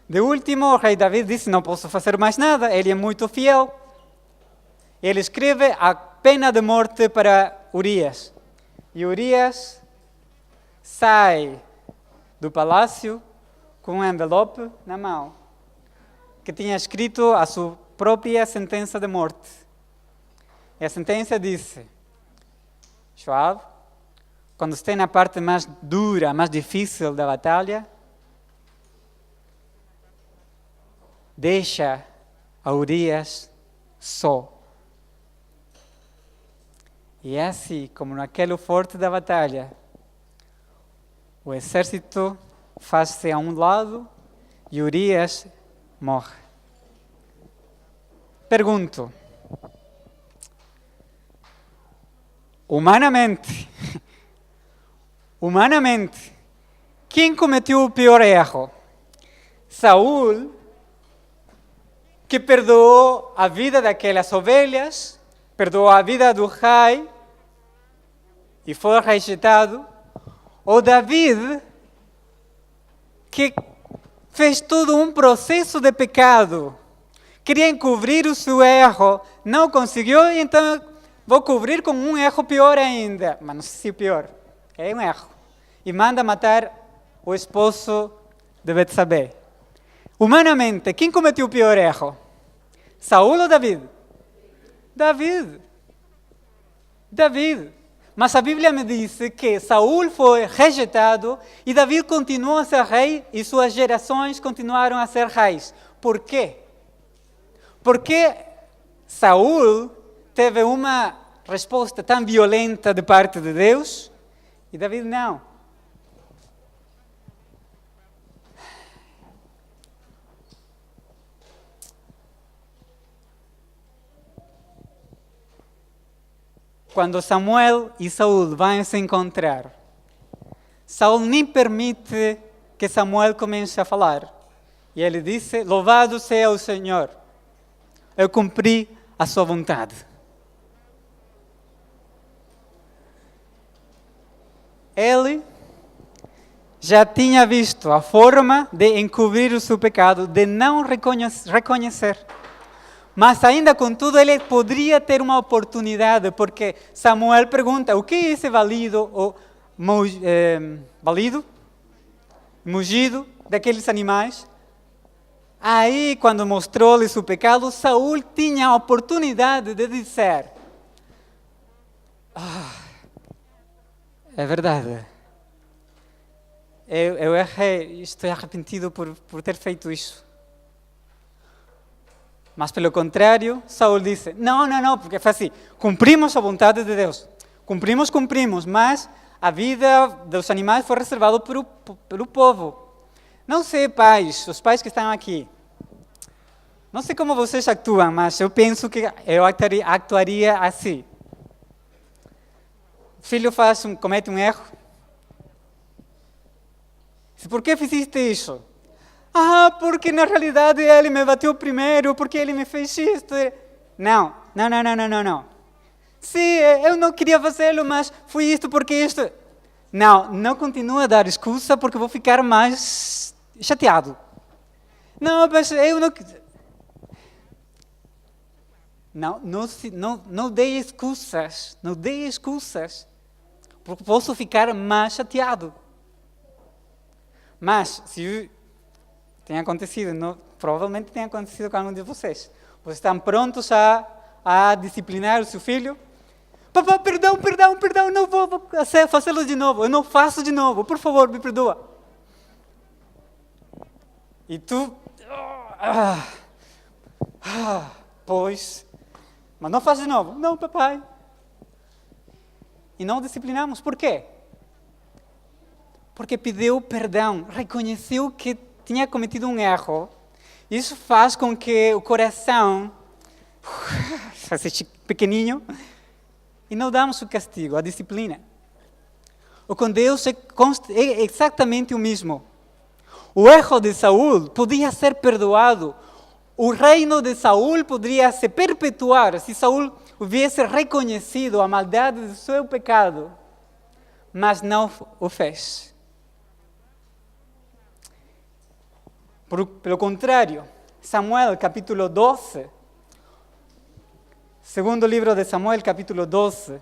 De último, o rei David disse, não posso fazer mais nada, ele é muito fiel. Ele escreve a pena de morte para Urias. E Urias sai do palácio com um envelope na mão, que tinha escrito a sua própria sentença de morte. E a sentença disse, Joab, quando estiver na parte mais dura, mais difícil da batalha, deixa a Urias só. E é assim, como naquele forte da batalha, o exército faz-se a um lado e Urias morre. Pergunto, humanamente, quem cometeu o pior erro? Saul, que perdoou a vida daquelas ovelhas, perdoou a vida do rei e foi rejeitado, ou David, que fez todo um processo de pecado, queria encobrir o seu erro, não conseguiu, então vou cobrir com um erro pior ainda, mas não sei se é pior, é um erro, e manda matar o esposo de Betsabé. Humanamente, quem cometeu o pior erro? Saul ou David? David. Mas a Bíblia me diz que Saul foi rejeitado e David continuou a ser rei e suas gerações continuaram a ser reis. Por quê? Porque Saul teve uma resposta tão violenta de parte de Deus e David não. Quando Samuel e Saul vão se encontrar, Saul nem permite que Samuel comece a falar. E ele disse, louvado seja o Senhor, eu cumpri a sua vontade. Ele já tinha visto a forma de encobrir o seu pecado, de não reconhecer. Mas ainda contudo ele poderia ter uma oportunidade, porque Samuel pergunta, o que é esse mugido daqueles animais? Aí, quando mostrou-lhe seu pecado, Saul tinha a oportunidade de dizer, é verdade, eu errei, estou arrependido por ter feito isso. Mas, pelo contrário, Saul disse, não, porque foi assim, cumprimos a vontade de Deus. Cumprimos, mas a vida dos animais foi reservada pelo povo. Não sei, pais, os pais que estão aqui, não sei como vocês actuam, mas eu penso que eu actuaria assim. O filho comete um erro. Por que fizeste isso? Porque na realidade ele me bateu primeiro, porque ele me fez isto. Não. Sim, eu não queria fazê-lo, mas foi isto porque isto. Não continua a dar desculpa porque vou ficar mais chateado. Não, mas eu não... Não dê excusas, porque posso ficar mais chateado. Mas, se tem acontecido, provavelmente tem acontecido com algum de vocês. Vocês estão prontos a disciplinar o seu filho? Papá, perdão, não vou fazê-lo de novo. Eu não faço de novo, por favor, me perdoa. E tu... pois... Mas não faz de novo. Não, papai. E não disciplinamos. Por quê? Porque pediu perdão, reconheceu que tinha cometido um erro. Isso faz com que o coração seja pequenininho e não damos o castigo, a disciplina. O com Deus é exatamente o mesmo. O erro de Saul podia ser perdoado. O reino de Saul poderia se perpetuar se Saul houvesse reconhecido a maldade do seu pecado, mas não o fez. Pelo contrário, Samuel, capítulo 12, segundo livro de Samuel, capítulo 12,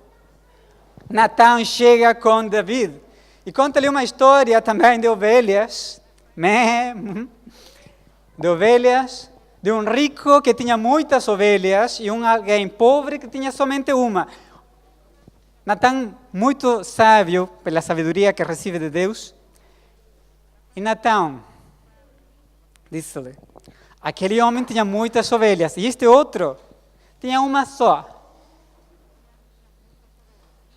Natã chega com David e conta-lhe uma história também de ovelhas, de um rico que tinha muitas ovelhas e alguém pobre que tinha somente uma. Natã, muito sábio, pela sabedoria que recebe de Deus, e Natã disse-lhe, aquele homem tinha muitas ovelhas e este outro tinha uma só.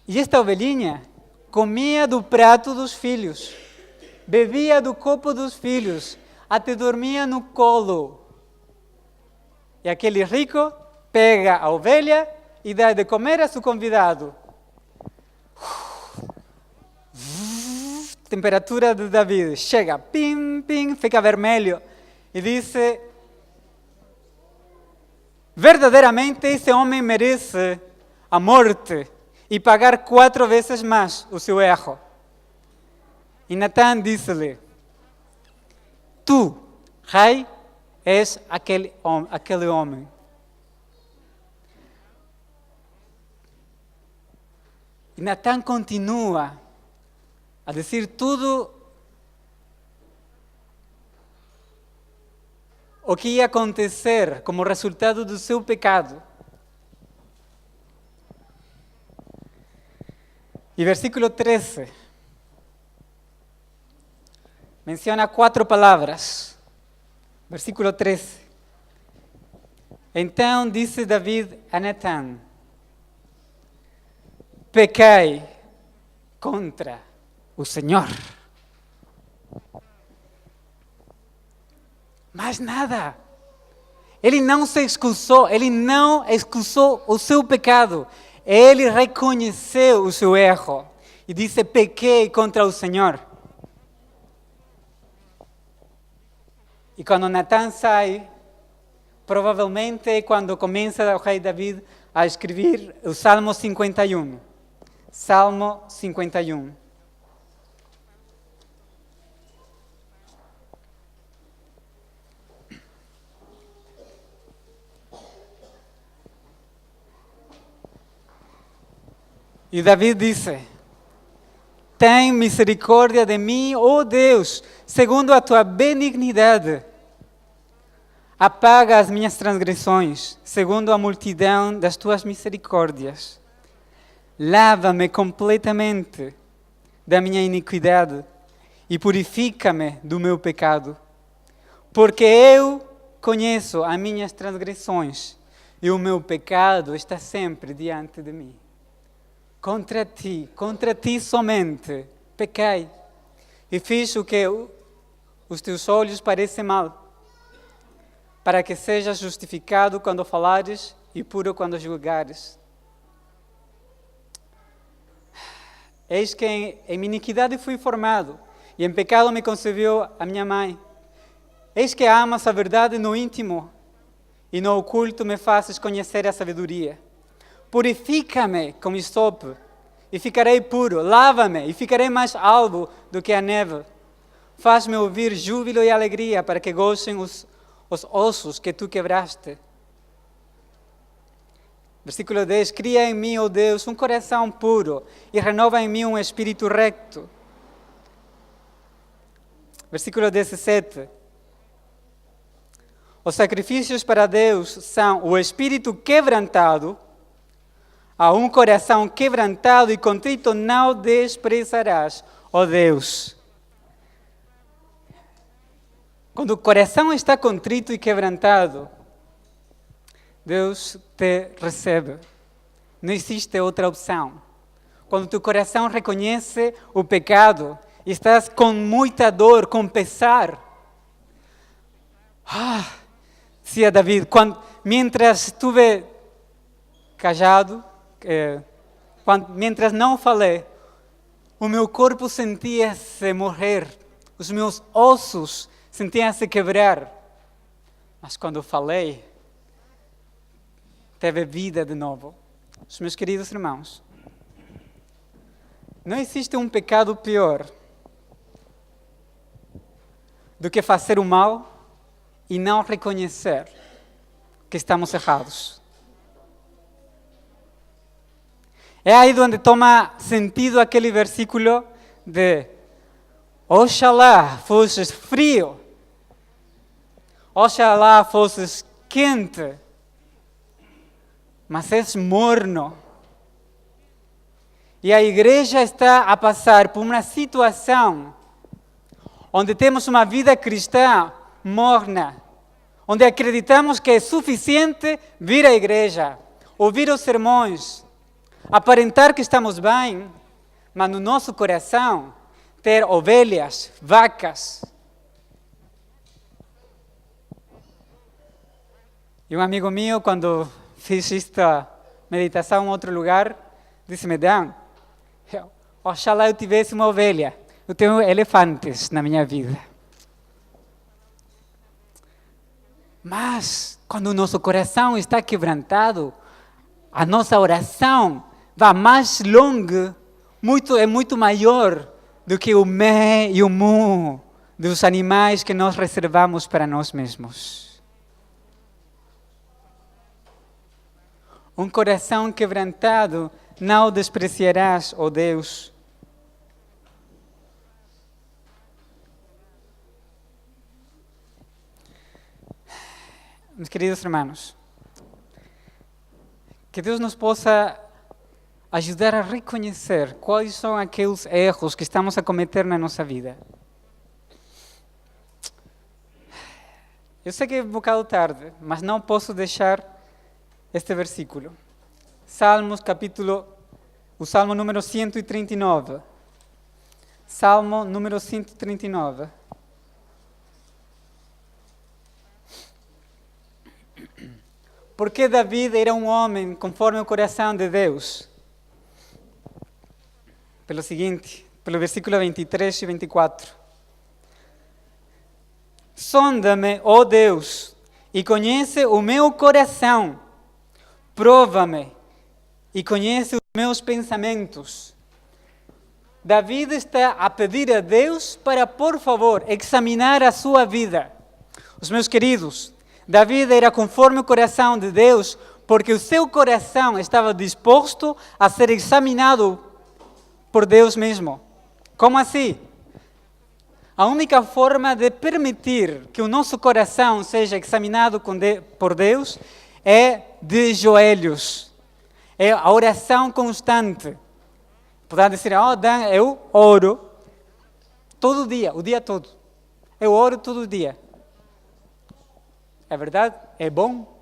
E esta ovelhinha comia do prato dos filhos, bebia do copo dos filhos, até dormia no colo. E aquele rico pega a ovelha e dá de comer a seu convidado. Temperatura de David chega, pim, fica vermelho. E disse, verdadeiramente esse homem merece a morte e pagar 4 vezes mais o seu erro. E Natã disse-lhe, tu, rei, és aquele homem. E Natã continua a dizer tudo o que ia acontecer como resultado do seu pecado. E versículo 13 menciona 4 palavras. Versículo 13. Então disse David a Natã, pequei contra o Senhor. Mas nada. Ele não se excusou, ele não excusou o seu pecado. Ele reconheceu o seu erro e disse, pequei contra o Senhor. E quando Natã sai, provavelmente é quando começa o rei David a escrever o Salmo 51. Salmo 51. E Davi disse: tem misericórdia de mim, ó Deus, segundo a tua benignidade. Apaga as minhas transgressões, segundo a multidão das tuas misericórdias. Lava-me completamente da minha iniquidade e purifica-me do meu pecado. Porque eu conheço as minhas transgressões e o meu pecado está sempre diante de mim. Contra ti somente pequei e fiz o que os teus olhos parecem mal, para que sejas justificado quando falares e puro quando julgares. Eis que em minha iniquidade fui formado, e em pecado me concebeu a minha mãe. Eis que amas a verdade no íntimo, e no oculto me fazes conhecer a sabedoria. Purifica-me com hisopo, e ficarei puro. Lava-me, e ficarei mais alvo do que a neve. Faz-me ouvir júbilo e alegria, para que gozem os ossos que tu quebraste. Versículo 10. Cria em mim, ó Deus, um coração puro, e renova em mim um espírito recto. Versículo 17. Os sacrifícios para Deus são o espírito quebrantado. A um coração quebrantado e contrito não desprezarás, ó Deus. Quando o coração está contrito e quebrantado, Deus te recebe. Não existe outra opção. Quando teu coração reconhece o pecado e estás com muita dor, com pesar. Dizia David, mientras estuve callado, mientras não falei, o meu corpo sentia-se morrer, os meus ossos sentiam-se quebrar. Mas quando falei, teve vida de novo. Os meus queridos irmãos, não existe um pecado pior do que fazer o mal e não reconhecer que estamos errados. É aí onde toma sentido aquele versículo de oxalá fosses frio, oxalá fosses quente, mas és morno. E a igreja está a passar por uma situação onde temos uma vida cristã morna, onde acreditamos que é suficiente vir à igreja, ouvir os sermões, aparentar que estamos bem, mas no nosso coração ter ovelhas, vacas. E um amigo meu, quando fiz esta meditação em outro lugar, disse-me: Dan, oxalá eu tivesse uma ovelha. Eu tenho elefantes na minha vida. Mas, quando o nosso coração está quebrantado, a nossa oração vai mais longe, é muito maior do que o mé e o mu dos animais que nós reservamos para nós mesmos. Um coração quebrantado não despreciarás, ó Deus. Meus queridos irmãos, que Deus nos possa ajudar a reconhecer quais são aqueles erros que estamos a cometer na nossa vida. Eu sei que é um bocado tarde, mas não posso deixar este versículo. O Salmo número 139. Salmo número 139. Porque David era um homem conforme o coração de Deus. Pelo seguinte, pelo versículo 23 e 24. Sonda-me, ó Deus, e conhece o meu coração. Prova-me e conhece os meus pensamentos. David está a pedir a Deus para, por favor, examinar a sua vida. Os meus queridos, David era conforme o coração de Deus Porque o seu coração estava disposto a ser examinado por Deus mesmo. Como assim? A única forma de permitir que o nosso coração seja examinado por Deus é de joelhos. É a oração constante. Poderá dizer, Dan, eu oro todo dia, o dia todo. Eu oro todo dia. É verdade? É bom.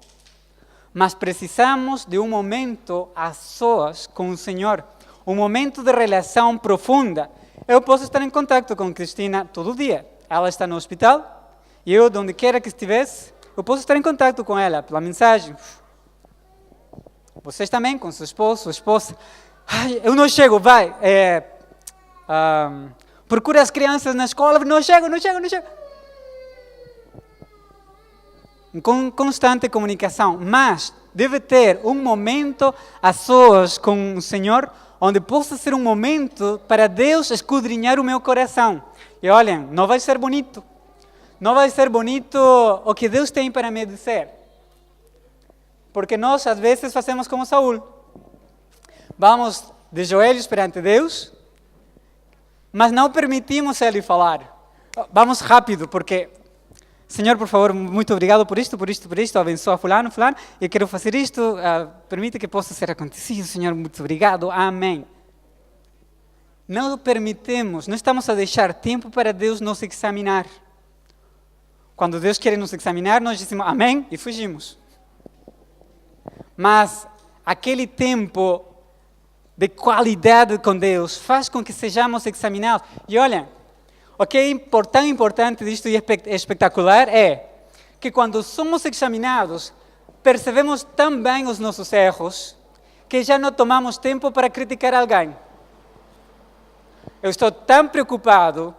Mas precisamos de um momento a sós com o Senhor. Um momento de relação profunda. Eu posso estar em contato com Cristina todo dia. Ela está no hospital. E eu, de onde quer que estivesse, eu posso estar em contato com ela pela mensagem. Vocês também, com seu esposo, sua esposa. Ai, eu não chego, vai. Procura as crianças na escola. Não chego. Com constante comunicação. Mas deve ter um momento a sós com o Senhor, onde possa ser um momento para Deus escudrinhar o meu coração. E olhem, não vai ser bonito. Não vai ser bonito o que Deus tem para me dizer. Porque nós, às vezes, fazemos como Saul. Vamos de joelhos perante Deus, mas não permitimos Ele falar. Vamos rápido, porque... Senhor, por favor, muito obrigado por isto, abençoa fulano, eu quero fazer isto, permita que possa ser acontecido, Senhor, muito obrigado, amém. Não permitemos, não estamos a deixar tempo para Deus nos examinar. Quando Deus quer nos examinar, nós dizemos amém e fugimos. Mas aquele tempo de qualidade com Deus faz com que sejamos examinados. E olha, o que é tão importante disto e espetacular é que quando somos examinados, percebemos tão bem os nossos erros que já não tomamos tempo para criticar alguém. Eu estou tão preocupado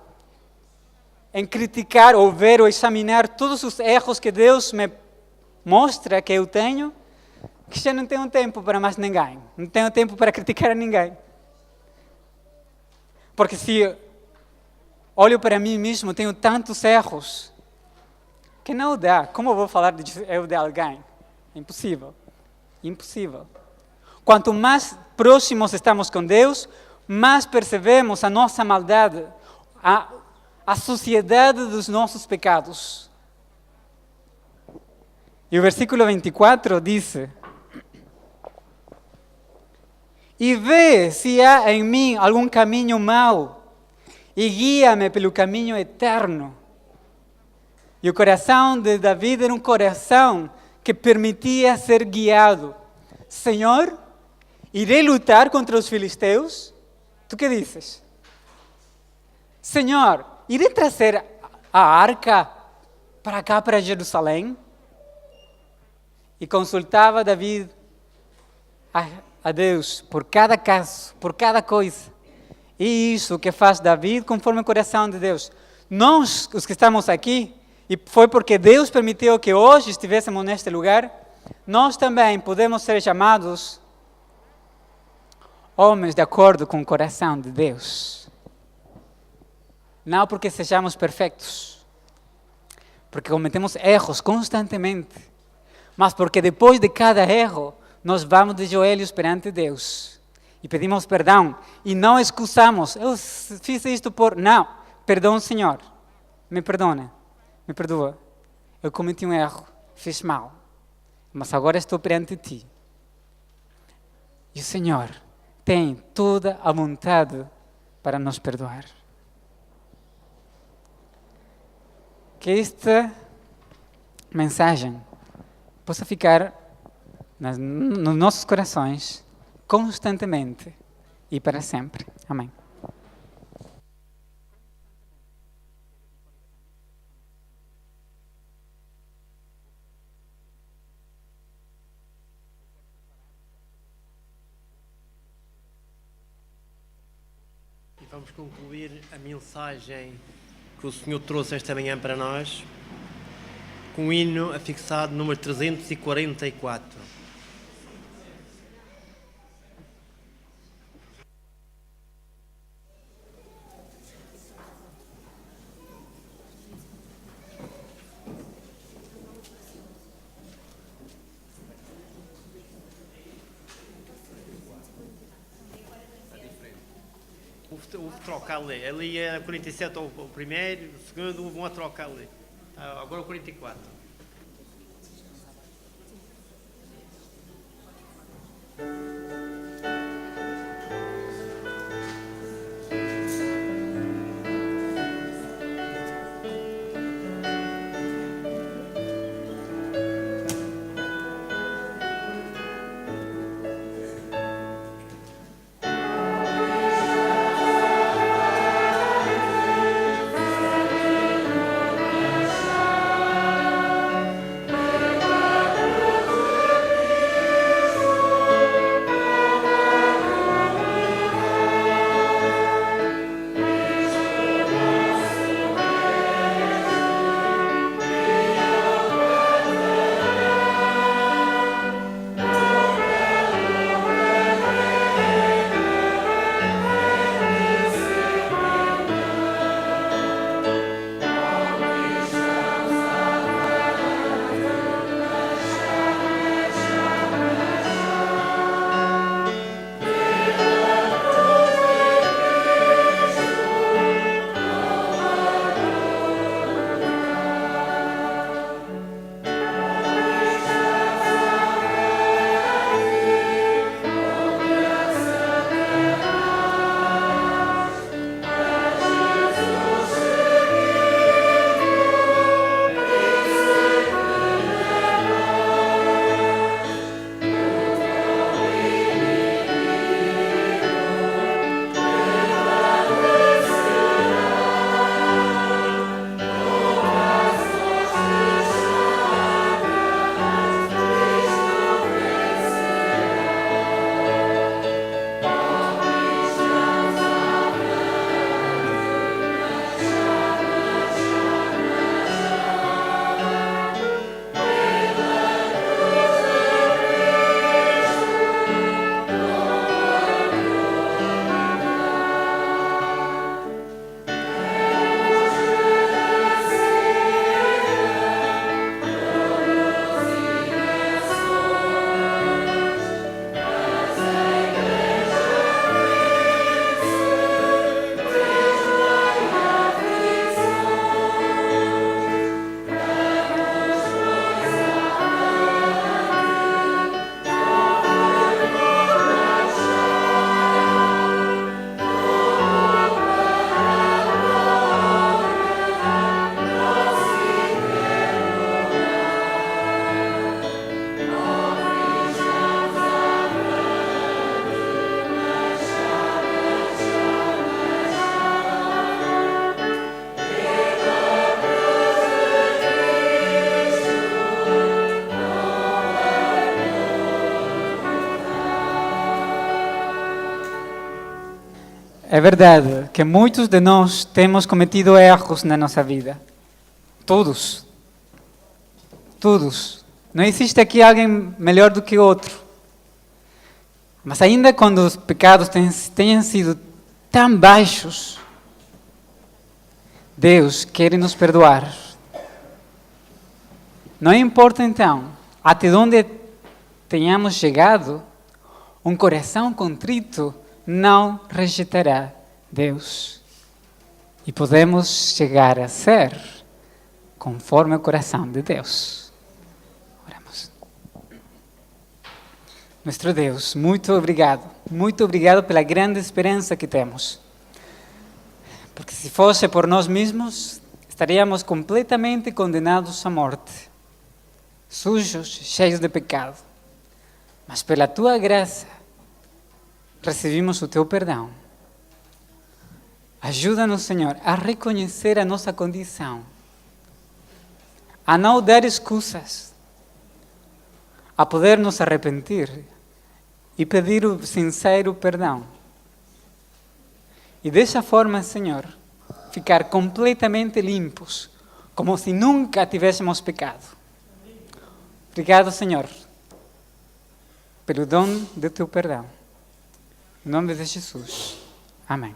em criticar ou ver ou examinar todos os erros que Deus me mostra que eu tenho, que já não tenho tempo para mais ninguém. Não tenho tempo para criticar ninguém. Porque se olho para mim mesmo, tenho tantos erros que não dá. Como eu vou falar de eu de alguém? Impossível. Impossível. Quanto mais próximos estamos com Deus, mais percebemos a nossa maldade, a sociedade dos nossos pecados. E o versículo 24 diz: e vê se há em mim algum caminho mau, e guia-me pelo caminho eterno. E o coração de Davi era um coração que permitia ser guiado. Senhor, irei lutar contra os filisteus? Tu que dizes? Senhor, irei trazer a arca para cá, para Jerusalém? E consultava Davi a Deus por cada caso, por cada coisa. E isso que faz Davi conforme o coração de Deus. Nós, os que estamos aqui, e foi porque Deus permitiu que hoje estivéssemos neste lugar, nós também podemos ser chamados homens de acordo com o coração de Deus. Não porque sejamos perfeitos, porque cometemos erros constantemente, mas porque depois de cada erro, nós vamos de joelhos perante Deus e pedimos perdão e não excusamos. Eu fiz isto por... Não, perdão, Senhor, me perdona, me perdoa. Eu cometi um erro, fiz mal, mas agora estou perante Ti. E o Senhor tem toda a vontade para nos perdoar. Que esta mensagem possa ficar nos nossos corações constantemente e para sempre. Amém. E vamos concluir a mensagem que o Senhor trouxe esta manhã para nós com o hino afixado número 344. houve troca ali. Ali é 47 o primeiro, o segundo, houve uma troca ali. Agora o 44. É verdade que muitos de nós temos cometido erros na nossa vida. Todos. Todos. Não existe aqui alguém melhor do que outro. Mas ainda quando os pecados tenham sido tão baixos, Deus quer nos perdoar. Não importa então até onde tenhamos chegado, um coração contrito não rejeitará Deus. E podemos chegar a ser conforme o coração de Deus. Oramos. Nosso Deus, muito obrigado pela grande esperança que temos. Porque se fosse por nós mesmos, estaríamos completamente condenados à morte, sujos, cheios de pecado. Mas pela tua graça, recebemos o teu perdão. Ajuda-nos, Senhor, a reconhecer a nossa condição, a não dar excusas, a poder nos arrepender e pedir o sincero perdão. E dessa forma, Senhor, ficar completamente limpos, como se nunca tivéssemos pecado. Obrigado, Senhor, pelo dom do teu perdão. Em nome de Jesus. Amém.